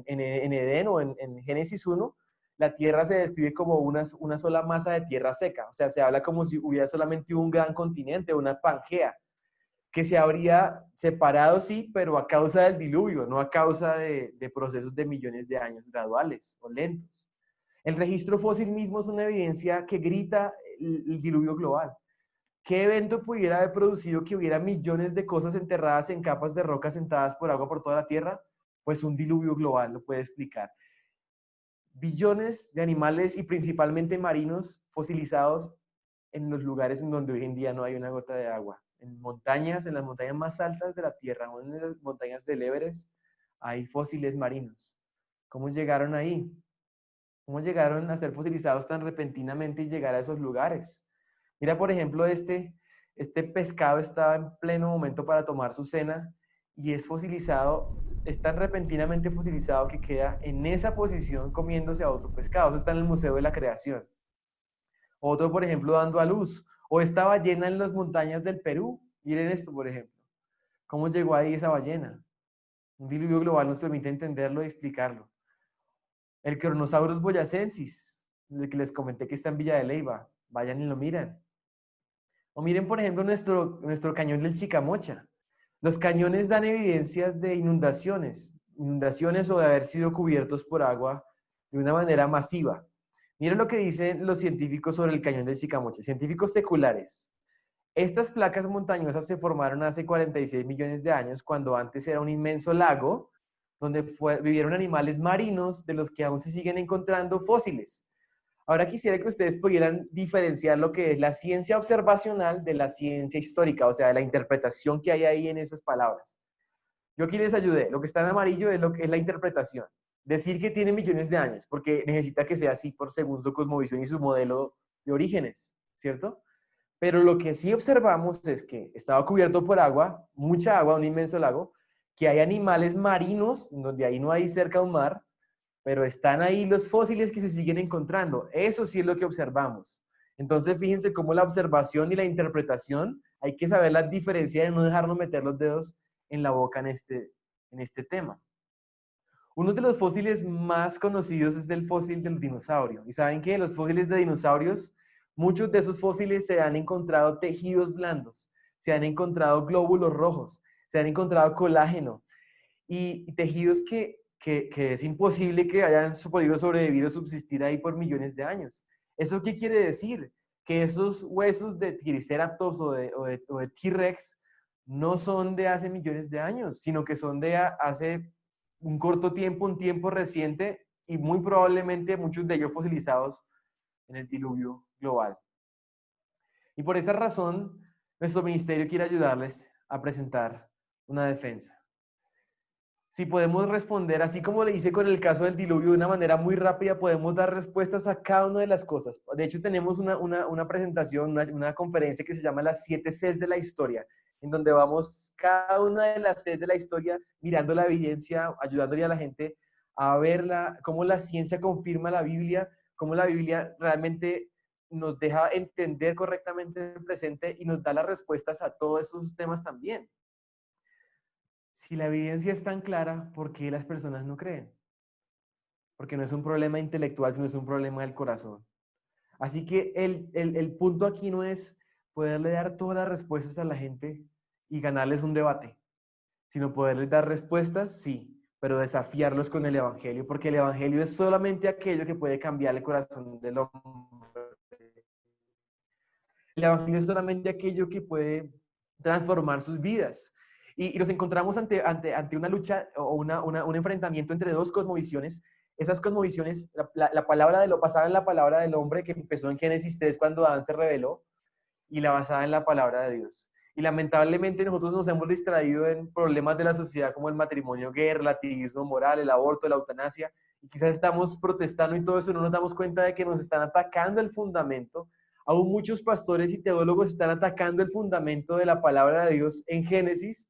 Edén o en Génesis 1, la tierra se describe como una sola masa de tierra seca. O sea, se habla como si hubiera solamente un gran continente, una Pangea, que se habría separado, sí, pero a causa del diluvio, no a causa de procesos de millones de años graduales o lentos. El registro fósil mismo es una evidencia que grita el diluvio global. ¿Qué evento pudiera haber producido que hubiera millones de cosas enterradas en capas de roca sentadas por agua por toda la Tierra? Pues un diluvio global lo puede explicar. Billones de animales y principalmente marinos fosilizados en los lugares en donde hoy en día no hay una gota de agua. En montañas, en las montañas más altas de la Tierra, o en las montañas del Everest, hay fósiles marinos. ¿Cómo llegaron ahí? ¿Cómo llegaron a ser fosilizados tan repentinamente y llegar a esos lugares? Mira, por ejemplo, este pescado estaba en pleno momento para tomar su cena y es fosilizado, es tan repentinamente fosilizado que queda en esa posición comiéndose a otro pescado. Eso está en el Museo de la Creación. Otro, por ejemplo, dando a luz. O esta ballena en las montañas del Perú. Miren esto, por ejemplo. ¿Cómo llegó ahí esa ballena? Un diluvio global nos permite entenderlo y explicarlo. El Kronosaurus boyacensis, el que les comenté que está en Villa de Leyva. Vayan y lo miran. O miren, por ejemplo, nuestro cañón del Chicamocha. Los cañones dan evidencias de inundaciones o de haber sido cubiertos por agua de una manera masiva. Miren lo que dicen los científicos sobre el cañón del Chicamocha, científicos seculares. Estas placas montañosas se formaron hace 46 millones de años, cuando antes era un inmenso lago donde vivieron animales marinos de los que aún se siguen encontrando fósiles. Ahora quisiera que ustedes pudieran diferenciar lo que es la ciencia observacional de la ciencia histórica, o sea, de la interpretación que hay ahí en esas palabras. Yo aquí les ayudé. Lo que está en amarillo es lo que es la interpretación. Decir que tiene millones de años, porque necesita que sea así por según su cosmovisión y su modelo de orígenes, ¿cierto? Pero lo que sí observamos es que estaba cubierto por agua, mucha agua, un inmenso lago, que hay animales marinos, donde ahí no hay cerca un mar, pero están ahí los fósiles que se siguen encontrando. Eso sí es lo que observamos. Entonces, fíjense cómo la observación y la interpretación, hay que saber la diferencia de no dejarnos meter los dedos en la boca en este tema. Uno de los fósiles más conocidos es el fósil del dinosaurio. ¿Y saben qué? Los fósiles de dinosaurios, muchos de esos fósiles se han encontrado tejidos blandos, se han encontrado glóbulos rojos, se han encontrado colágeno y tejidos que es imposible que hayan podido sobrevivir o subsistir ahí por millones de años. ¿Eso qué quiere decir? Que esos huesos de Triceratops o de T-Rex no son de hace millones de años, sino que son de hace un corto tiempo, un tiempo reciente, y muy probablemente muchos de ellos fosilizados en el diluvio global. Y por esta razón, nuestro ministerio quiere ayudarles a presentar una defensa. Si podemos responder, así como le hice con el caso del diluvio, de una manera muy rápida, podemos dar respuestas a cada una de las cosas. De hecho, tenemos una presentación, una conferencia que se llama las 7 Cs de la historia, en donde vamos cada una de las Cs de la historia mirando la evidencia, ayudándole a la gente a verla, cómo la ciencia confirma la Biblia, cómo la Biblia realmente nos deja entender correctamente el presente y nos da las respuestas a todos esos temas también. Si la evidencia es tan clara, ¿por qué las personas no creen? Porque no es un problema intelectual, sino es un problema del corazón. Así que el punto aquí no es poderle dar todas las respuestas a la gente y ganarles un debate, sino poderles dar respuestas, sí, pero desafiarlos con el Evangelio, porque el Evangelio es solamente aquello que puede cambiar el corazón del hombre. El Evangelio es solamente aquello que puede transformar sus vidas. Y nos encontramos ante una lucha o un enfrentamiento entre dos cosmovisiones. Esas cosmovisiones, la palabra de lo basada en la palabra del hombre que empezó en Génesis 3 cuando Adán se rebeló, y la basada en la palabra de Dios. Y lamentablemente nosotros nos hemos distraído en problemas de la sociedad como el matrimonio gay, el relativismo moral, el aborto, la eutanasia, y quizás estamos protestando y todo eso, no nos damos cuenta de que nos están atacando el fundamento. Aún muchos pastores y teólogos están atacando el fundamento de la palabra de Dios en Génesis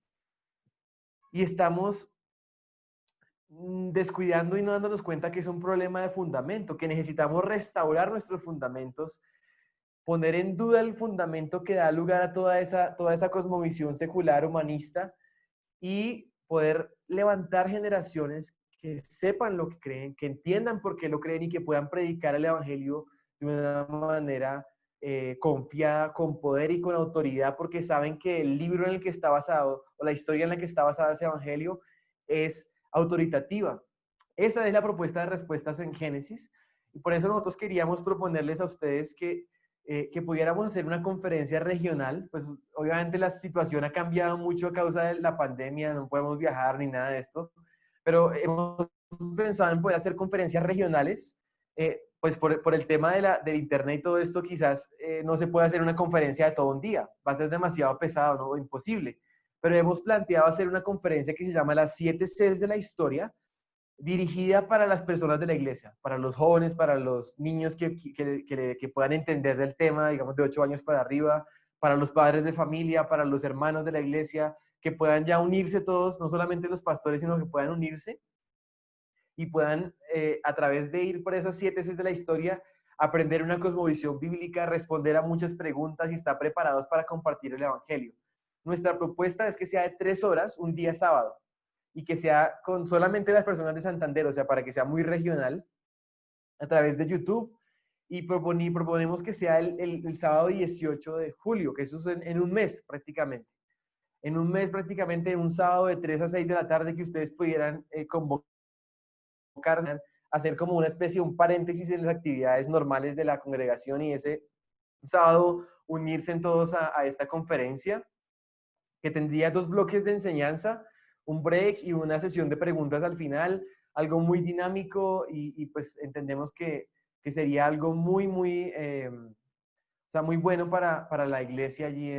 y estamos descuidando y no dándonos cuenta que es un problema de fundamento, que necesitamos restaurar nuestros fundamentos, poner en duda el fundamento que da lugar a toda esa cosmovisión secular humanista y poder levantar generaciones que sepan lo que creen, que entiendan por qué lo creen y que puedan predicar el evangelio de una manera confiada, con poder y con autoridad, porque saben que el libro en el que está basado o la historia en la que está basada ese evangelio es autoritativa. Esa es la propuesta de respuestas en Génesis y por eso nosotros queríamos proponerles a ustedes que pudiéramos hacer una conferencia regional. Pues obviamente la situación ha cambiado mucho a causa de la pandemia, no podemos viajar ni nada de esto, pero hemos pensado en poder hacer conferencias regionales. Pues por el tema del internet y todo esto, quizás no se puede hacer una conferencia de todo un día, va a ser demasiado pesado, ¿no? Imposible. Pero hemos planteado hacer una conferencia que se llama las 7 Cs de la historia, dirigida para las personas de la iglesia, para los jóvenes, para los niños que puedan entender del tema, digamos de 8 años para arriba, para los padres de familia, para los hermanos de la iglesia, que puedan ya unirse todos, no solamente los pastores, sino que puedan unirse y puedan, a través de ir por esas 7 Cs de la historia, aprender una cosmovisión bíblica, responder a muchas preguntas y estar preparados para compartir el Evangelio. Nuestra propuesta es que sea de 3 horas, un día sábado, y que sea con solamente las personas de Santander, o sea, para que sea muy regional, a través de YouTube. Y proponemos que sea el sábado 18 de julio, que eso es en un mes prácticamente. En un mes prácticamente, en un sábado de 3 a 6 de la tarde, que ustedes pudieran convocar, hacer como una especie, un paréntesis en las actividades normales de la congregación y ese sábado unirse en todos a esta conferencia, que tendría 2 bloques de enseñanza, un break y una sesión de preguntas al final, algo muy dinámico y pues entendemos que sería algo o sea, muy bueno para la iglesia allí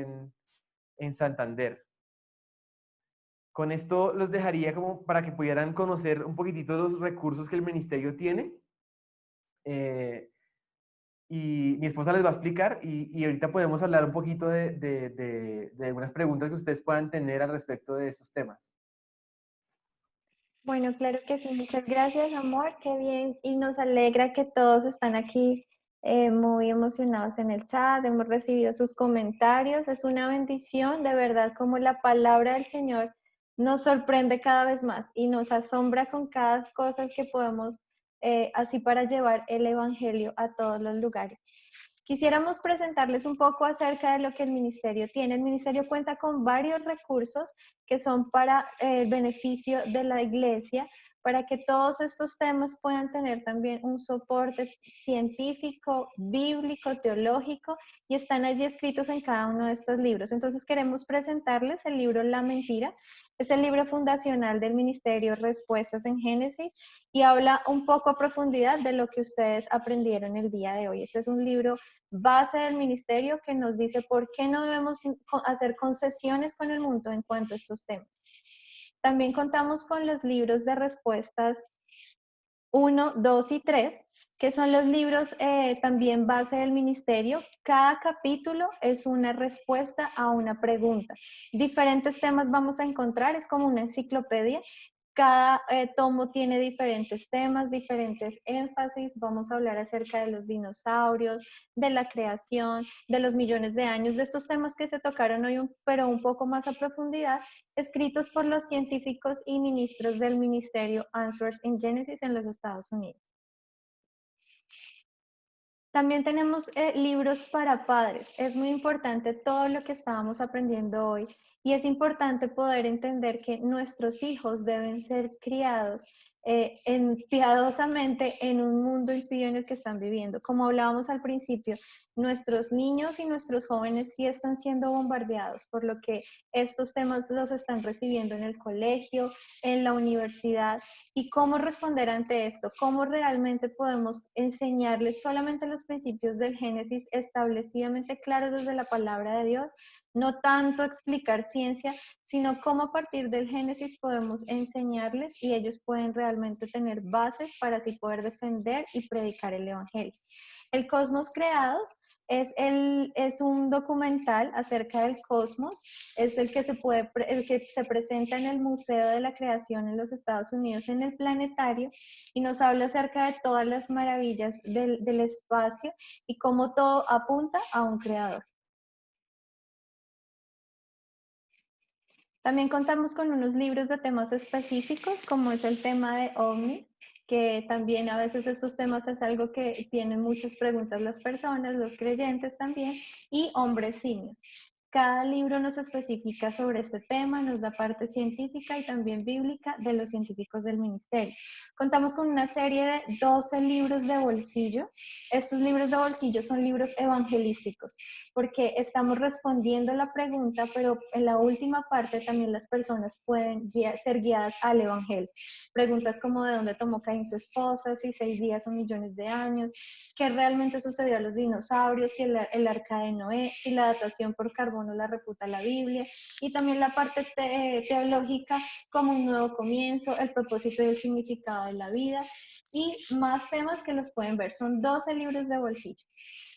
en Santander. Con esto los dejaría como para que pudieran conocer un poquitito los recursos que el ministerio tiene. Eh, y mi esposa les va a explicar y ahorita podemos hablar un poquito de algunas preguntas que ustedes puedan tener al respecto de estos temas.
Bueno, claro que sí, muchas gracias, amor, qué bien. Y nos alegra que todos están aquí muy emocionados en el chat, hemos recibido sus comentarios. Es una bendición, de verdad, como la palabra del Señor nos sorprende cada vez más y nos asombra con cada cosa que podemos así para llevar el Evangelio a todos los lugares. Quisiéramos presentarles un poco acerca de lo que el ministerio tiene. El ministerio cuenta con varios recursos que son para el beneficio de la iglesia, para que todos estos temas puedan tener también un soporte científico, bíblico, teológico, y están allí escritos en cada uno de estos libros. Entonces queremos presentarles el libro La Mentira. Es el libro fundacional del ministerio Respuestas en Génesis y habla un poco a profundidad de lo que ustedes aprendieron el día de hoy. Este es un libro base del ministerio que nos dice por qué no debemos hacer concesiones con el mundo en cuanto a estos temas. También contamos con los libros de respuestas 1, 2 y 3, que son los libros también base del ministerio. Cada capítulo es una respuesta a una pregunta. Diferentes temas vamos a encontrar, es como una enciclopedia. Cada tomo tiene diferentes temas, diferentes énfasis. Vamos a hablar acerca de los dinosaurios, de la creación, de los millones de años, de estos temas que se tocaron hoy, pero un poco más a profundidad, escritos por los científicos y ministros del ministerio Answers in Genesis en los Estados Unidos. También tenemos libros para padres. Es muy importante todo lo que estábamos aprendiendo hoy y es importante poder entender que nuestros hijos deben ser criados piadosamente en un mundo impío en el que están viviendo. Como hablábamos al principio, nuestros niños y nuestros jóvenes sí están siendo bombardeados, por lo que estos temas los están recibiendo en el colegio, en la universidad. ¿Y cómo responder ante esto? ¿Cómo realmente podemos enseñarles solamente los principios del Génesis establecidamente claros desde la palabra de Dios? No tanto explicar ciencia, sino cómo a partir del Génesis podemos enseñarles y ellos pueden realmente tener bases para así poder defender y predicar el Evangelio. El Cosmos Creado es un documental acerca del cosmos, es el que se presenta en el Museo de la Creación en los Estados Unidos, en el planetario, y nos habla acerca de todas las maravillas del espacio y cómo todo apunta a un creador. También contamos con unos libros de temas específicos, como es el tema de OVNI, que también a veces estos temas es algo que tienen muchas preguntas las personas, los creyentes también, y hombres simios. Cada libro nos especifica sobre este tema, nos da parte científica y también bíblica de los científicos del ministerio. Contamos con una serie de 12 libros de bolsillo. Estos libros de bolsillo son libros evangelísticos, porque estamos respondiendo la pregunta, pero en la última parte también las personas pueden ser guiadas al evangelio. Preguntas como de dónde tomó Caín su esposa, si 6 días son millones de años, qué realmente sucedió a los dinosaurios, si el arca de Noé, si la datación por carbono la refuta la Biblia, y también la parte teológica como un nuevo comienzo, el propósito y el significado de la vida, y más temas que los pueden ver. Son 12 libros de bolsillo.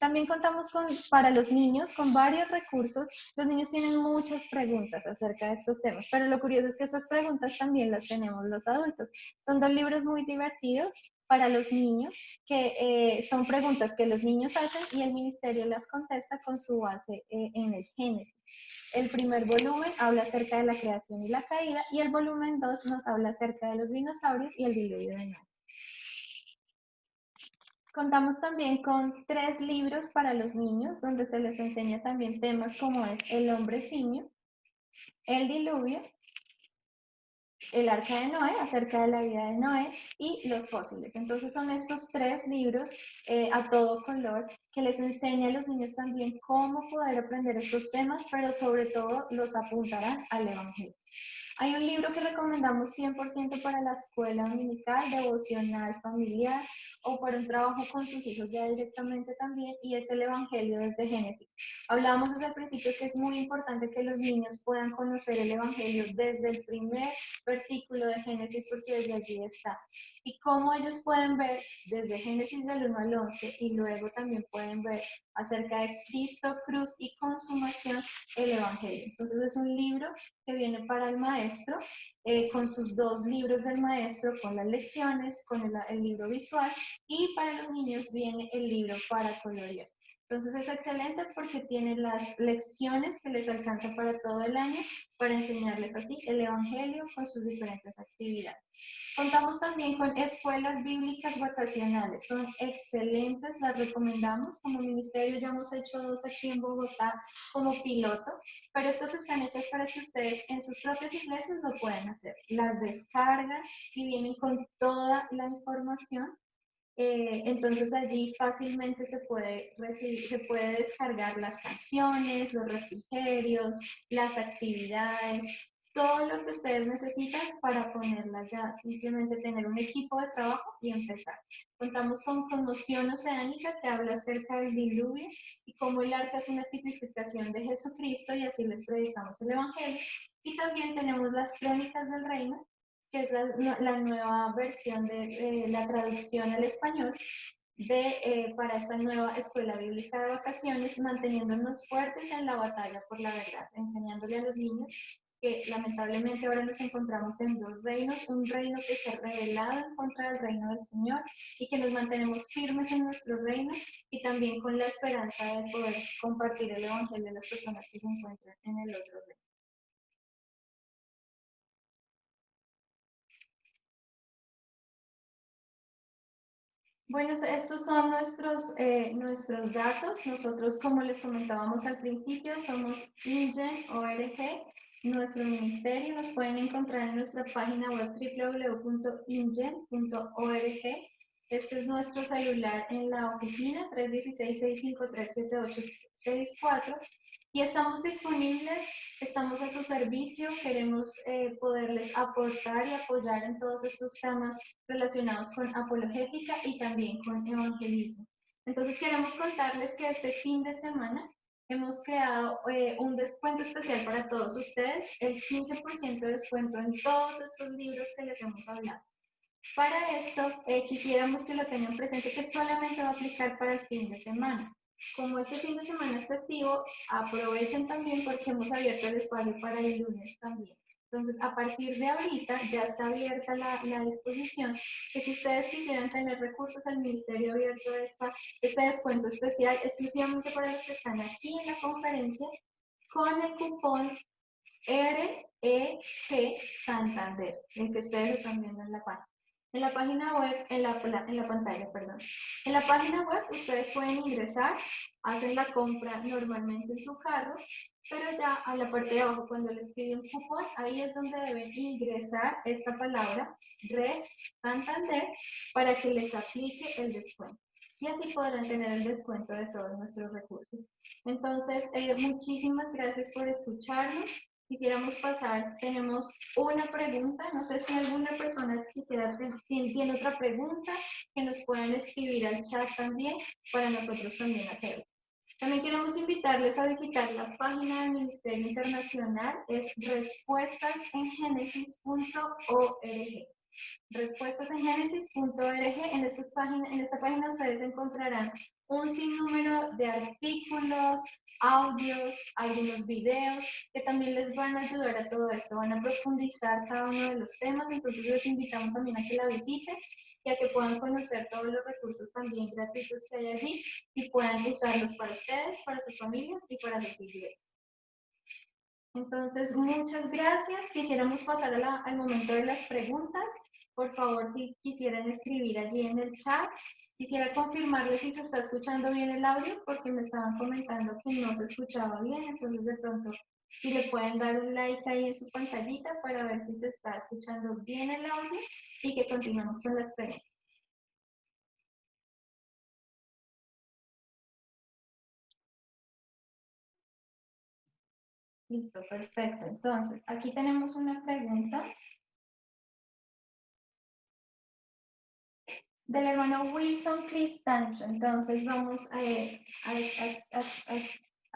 También contamos para los niños con varios recursos. Los niños tienen muchas preguntas acerca de estos temas, pero lo curioso es que estas preguntas también las tenemos los adultos. Son 2 libros muy divertidos. para los niños, que son preguntas que los niños hacen y el ministerio las contesta con su base en el Génesis. El primer volumen habla acerca de la creación y la caída, y el volumen 2 nos habla acerca de los dinosaurios y el diluvio de Noé. Contamos también con 3 libros para los niños, donde se les enseña también temas como es el hombre simio, el diluvio, el arca de Noé, acerca de la vida de Noé, y los fósiles. Entonces son estos 3 libros a todo color que les enseña a los niños también cómo poder aprender estos temas, pero sobre todo los apuntarán al Evangelio. Hay un libro que recomendamos 100% para la escuela dominical, devocional familiar, o para un trabajo con sus hijos ya directamente también, y es el Evangelio desde Génesis. Hablábamos desde el principio que es muy importante que los niños puedan conocer el Evangelio desde el primer versículo de Génesis, porque desde allí está. Y cómo ellos pueden ver desde Génesis del 1 al 11, y luego también pueden ver acerca de Cristo, cruz y consumación, el Evangelio. Entonces es un libro que viene para el maestro, con sus 2 libros del maestro, con las lecciones, con el libro visual, y para los niños viene el libro para colorear. Entonces es excelente porque tiene las lecciones que les alcanza para todo el año, para enseñarles así el Evangelio con sus diferentes actividades. Contamos también con escuelas bíblicas vacacionales, son excelentes, las recomendamos. Como ministerio ya hemos hecho 2 aquí en Bogotá como piloto, pero estas están hechas para que ustedes en sus propias iglesias lo puedan hacer. Las descargan y vienen con toda la información. Entonces allí fácilmente se puede descargar las canciones, los refrigerios, las actividades, todo lo que ustedes necesitan para ponerlas ya, simplemente tener un equipo de trabajo y empezar. Contamos con Conmoción Oceánica, que habla acerca del diluvio y cómo el arca es una tipificación de Jesucristo, y así les predicamos el Evangelio. Y también tenemos las Crónicas del Reino, que es la nueva versión de la traducción al español para esta nueva escuela bíblica de vacaciones, manteniéndonos fuertes en la batalla por la verdad, enseñándole a los niños que lamentablemente ahora nos encontramos en 2 reinos, un reino que se ha rebelado en contra del reino del Señor, y que nos mantenemos firmes en nuestro reino, y también con la esperanza de poder compartir el Evangelio a las personas que se encuentran en el otro reino. Bueno, estos son nuestros datos. Nosotros, como les comentábamos al principio, somos INGEN.org, nuestro ministerio. Nos pueden encontrar en nuestra página web www.ingen.org. Este es nuestro celular en la oficina, 316-653-7864. Y estamos disponibles, estamos a su servicio. Queremos poderles aportar y apoyar en todos estos temas relacionados con apologética y también con evangelismo. Entonces queremos contarles que este fin de semana hemos creado un descuento especial para todos ustedes, el 15% de descuento en todos estos libros que les hemos hablado. Para esto, quisiéramos que lo tengan presente, que solamente va a aplicar para el fin de semana. Como este fin de semana es festivo, aprovechen también porque hemos abierto el espacio para el lunes también. Entonces, a partir de ahorita ya está abierta la disposición, que si ustedes quisieran tener recursos, el ministerio ha abierto este descuento especial exclusivamente para los que están aquí en la conferencia, con el cupón REG Santander, el que ustedes están viendo en la página. En la página web, en la pantalla, perdón. En la página web ustedes pueden ingresar, hacen la compra normalmente en su carro, pero ya a la parte de abajo, cuando les pide un cupón, ahí es donde deben ingresar esta palabra, REG Santander, para que les aplique el descuento. Y así podrán tener el descuento de todos nuestros recursos. Entonces, muchísimas gracias por escucharnos. Quisiéramos pasar, tenemos una pregunta, no sé si alguna persona tiene otra pregunta, que nos puedan escribir al chat también, para nosotros también hacerlo. También queremos invitarles a visitar la página del Ministerio Internacional, es respuestasengenesis.org. Respuestasengenesis.org. En esta página ustedes encontrarán un sinnúmero de artículos, audios, algunos videos que también les van a ayudar a todo esto, van a profundizar cada uno de los temas. Entonces les invitamos también a que la visiten. y a que puedan conocer todos los recursos también gratuitos que hay allí y puedan usarlos para ustedes, para sus familias y para sus iglesias. Entonces, muchas gracias. Quisiéramos pasar al momento de las preguntas. Por favor, si quisieran escribir allí en el chat. Quisiera confirmarles si se está escuchando bien el audio, porque me estaban comentando que no se escuchaba bien. Entonces, de pronto, si le pueden dar un like ahí en su pantallita para ver si se está escuchando bien el audio y que continuemos con las preguntas. Listo, perfecto. Entonces, aquí tenemos una pregunta del hermano Wilson Cristancho. Entonces vamos a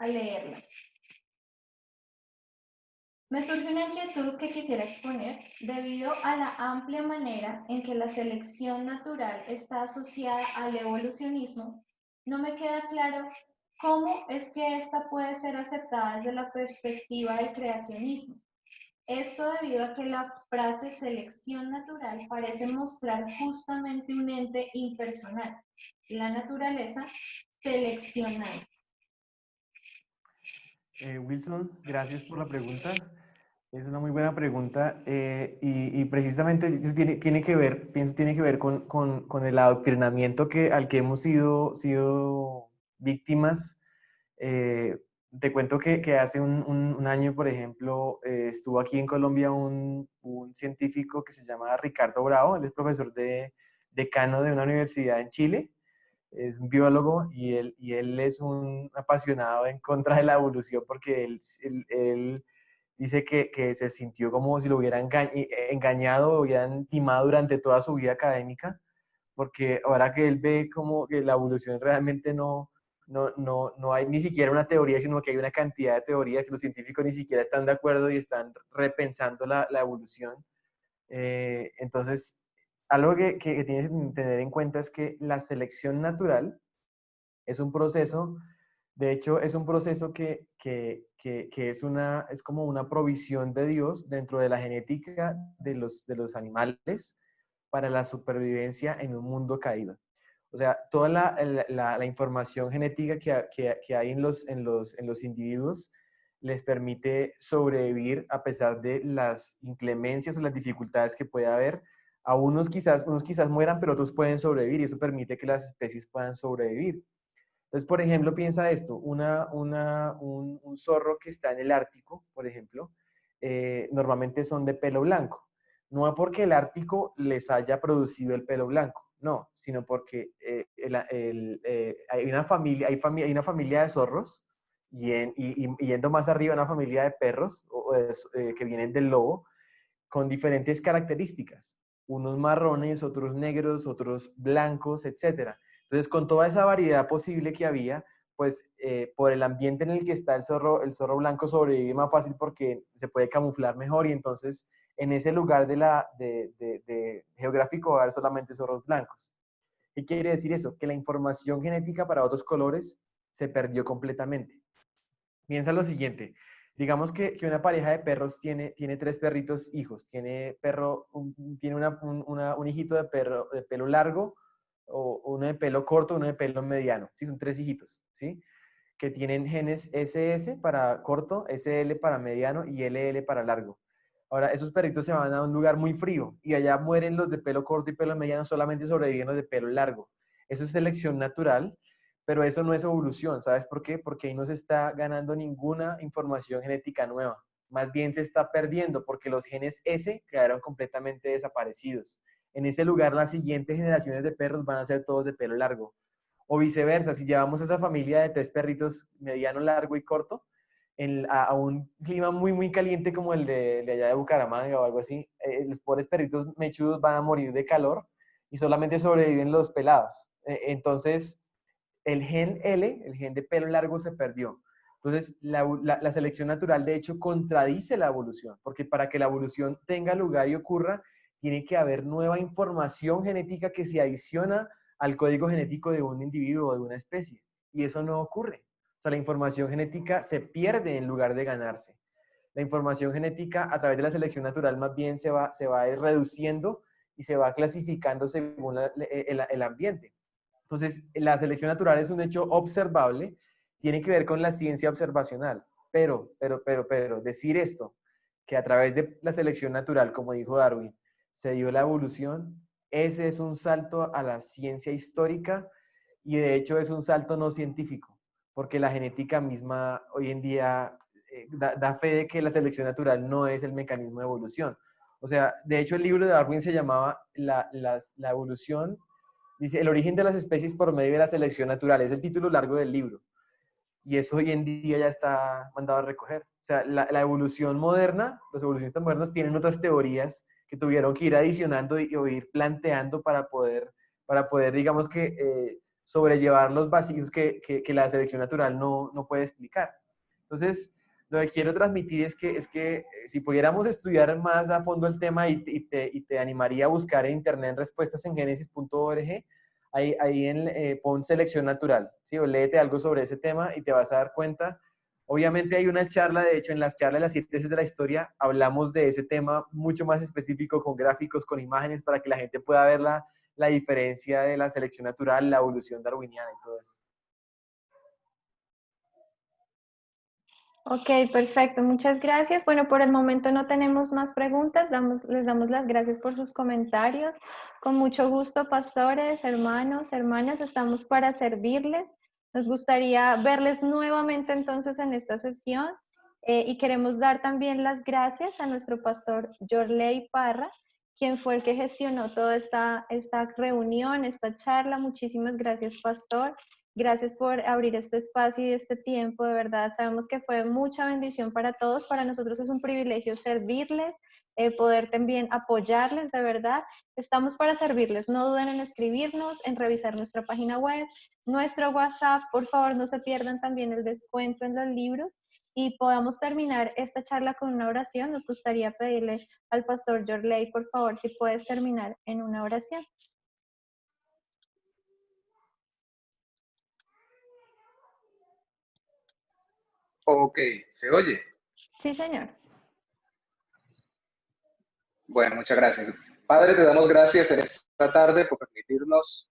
leerla. Me surge una inquietud que quisiera exponer debido a la amplia manera en que la selección natural está asociada al evolucionismo. No me queda claro cómo es que esta puede ser aceptada desde la perspectiva del creacionismo. Esto debido a que la frase selección natural parece mostrar justamente un ente impersonal, la naturaleza seleccionada.
Wilson, gracias por la pregunta. Es una muy buena pregunta y precisamente eso tiene que ver, pienso, tiene que ver con el adoctrinamiento al que hemos sido víctimas. Te cuento que hace un año, por ejemplo, estuvo aquí en Colombia un científico que se llama Ricardo Bravo. Él es profesor decano de una universidad en Chile, es un biólogo y él es un apasionado en contra de la evolución porque él dice que se sintió como si lo hubieran engañado o hubieran timado durante toda su vida académica, porque ahora que él ve como que la evolución realmente no hay ni siquiera una teoría, sino que hay una cantidad de teorías que los científicos ni siquiera están de acuerdo y están repensando la evolución. Entonces, algo que tienes que tener en cuenta es que la selección natural es un proceso, de hecho, es un proceso que es como una provisión de Dios dentro de la genética de los animales para la supervivencia en un mundo caído. O sea, toda la información genética que hay en los individuos les permite sobrevivir a pesar de las inclemencias o las dificultades que puede haber. A unos quizás mueran, pero otros pueden sobrevivir y eso permite que las especies puedan sobrevivir. Entonces, por ejemplo, piensa esto, un zorro que está en el Ártico, por ejemplo, normalmente son de pelo blanco. No porque el Ártico les haya producido el pelo blanco, no, sino porque hay una familia de zorros y yendo más arriba, una familia de perros que vienen del lobo con diferentes características, unos marrones, otros negros, otros blancos, etcétera. Entonces, con toda esa variedad posible que había, pues por el ambiente en el que está el zorro blanco sobrevive más fácil porque se puede camuflar mejor y entonces en ese lugar de geográfico va a haber solamente zorros blancos. ¿Qué quiere decir eso? Que la información genética para otros colores se perdió completamente. Piensa lo siguiente, digamos que una pareja de perros tiene tres perritos hijos, tiene un hijito de perro de pelo largo, o uno de pelo corto, uno de pelo mediano, ¿sí? Son tres hijitos, ¿sí? Que tienen genes SS para corto, SL para mediano y LL para largo. Ahora, esos perritos se van a un lugar muy frío y allá mueren los de pelo corto y pelo mediano, solamente sobreviven los de pelo largo. Eso es selección natural, pero eso no es evolución. ¿Sabes por qué? Porque ahí no se está ganando ninguna información genética nueva. Más bien se está perdiendo porque los genes S quedaron completamente desaparecidos. En ese lugar, las siguientes generaciones de perros van a ser todos de pelo largo. O viceversa, si llevamos a esa familia de tres perritos, mediano, largo y corto, a un clima muy, muy caliente como el de allá de Bucaramanga o algo así, los pobres perritos mechudos van a morir de calor y solamente sobreviven los pelados. Entonces, el gen L, el gen de pelo largo, se perdió. Entonces, la selección natural, de hecho, contradice la evolución, porque para que la evolución tenga lugar y ocurra, tiene que haber nueva información genética que se adiciona al código genético de un individuo o de una especie. Y eso no ocurre. O sea, la información genética se pierde en lugar de ganarse. La información genética a través de la selección natural más bien se va reduciendo y se va clasificando según el ambiente. Entonces, la selección natural es un hecho observable, tiene que ver con la ciencia observacional, pero, decir esto, que a través de la selección natural, como dijo Darwin, se dio la evolución, ese es un salto a la ciencia histórica y de hecho es un salto no científico, porque la genética misma hoy en día da fe de que la selección natural no es el mecanismo de evolución. O sea, de hecho el libro de Darwin se llamaba la evolución, dice, el origen de las especies por medio de la selección natural, es el título largo del libro. Y eso hoy en día ya está mandado a recoger. O sea, la evolución moderna, los evolucionistas modernos tienen otras teorías que tuvieron que ir adicionando o ir planteando para poder digamos que, sobrellevar los vacíos que la selección natural no puede explicar. Entonces, lo que quiero transmitir es que si pudiéramos estudiar más a fondo el tema y te animaría a buscar en internet respuestas en genesis.org, ahí pon selección natural, ¿sí? O léete algo sobre ese tema y te vas a dar cuenta. Obviamente hay una charla, de hecho en las charlas de las 7 veces de la historia hablamos de ese tema mucho más específico, con gráficos, con imágenes, para que la gente pueda ver la diferencia de la selección natural, la evolución darwiniana y todo eso.
Ok, perfecto, muchas gracias. Bueno, por el momento no tenemos más preguntas, les damos las gracias por sus comentarios. Con mucho gusto, pastores, hermanos, hermanas, estamos para servirles. Nos gustaría verles nuevamente entonces en esta sesión y queremos dar también las gracias a nuestro pastor Yorley Parra, quien fue el que gestionó toda esta reunión, esta charla. Muchísimas gracias, pastor. Gracias por abrir este espacio y este tiempo, de verdad. Sabemos que fue mucha bendición para todos. Para nosotros es un privilegio servirles, poder también apoyarles, de verdad. Estamos para servirles. No duden en escribirnos, en revisar nuestra página web, nuestro WhatsApp. Por favor, no se pierdan también el descuento en los libros y podamos terminar esta charla con una oración. Nos gustaría pedirle al pastor Yorley, por favor, si puedes terminar en una oración.
Ok, ¿se oye?
Sí, señor.
Bueno, muchas gracias. Padre, te damos gracias en esta tarde por permitirnos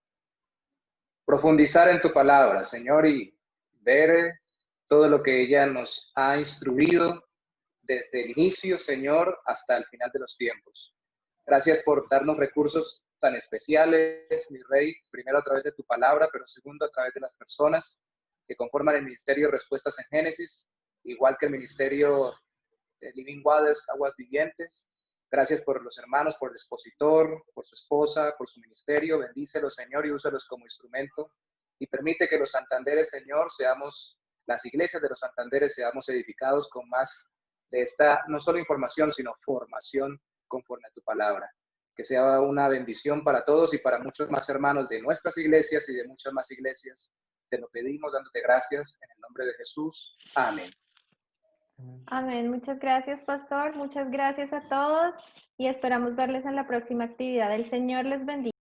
profundizar en tu palabra, Señor, y ver todo lo que ella nos ha instruido desde el inicio, Señor, hasta el final de los tiempos. Gracias por darnos recursos tan especiales, mi Rey, primero a través de tu palabra, pero segundo a través de las personas que conforman el Ministerio de Respuestas en Génesis, igual que el Ministerio de Living Waters, Aguas Vivientes. Gracias por los hermanos, por el expositor, por su esposa, por su ministerio. Bendícelos, Señor, y úsalos como instrumento. Y permite que los Santanderes, Señor, las iglesias de los Santanderes, seamos edificados con más de esta, no solo información, sino formación conforme a tu palabra. Que sea una bendición para todos y para muchos más hermanos de nuestras iglesias y de muchas más iglesias. Te lo pedimos dándote gracias en el nombre de Jesús. Amén.
Amén. Muchas gracias, pastor. Muchas gracias a todos y esperamos verles en la próxima actividad. El Señor les bendiga.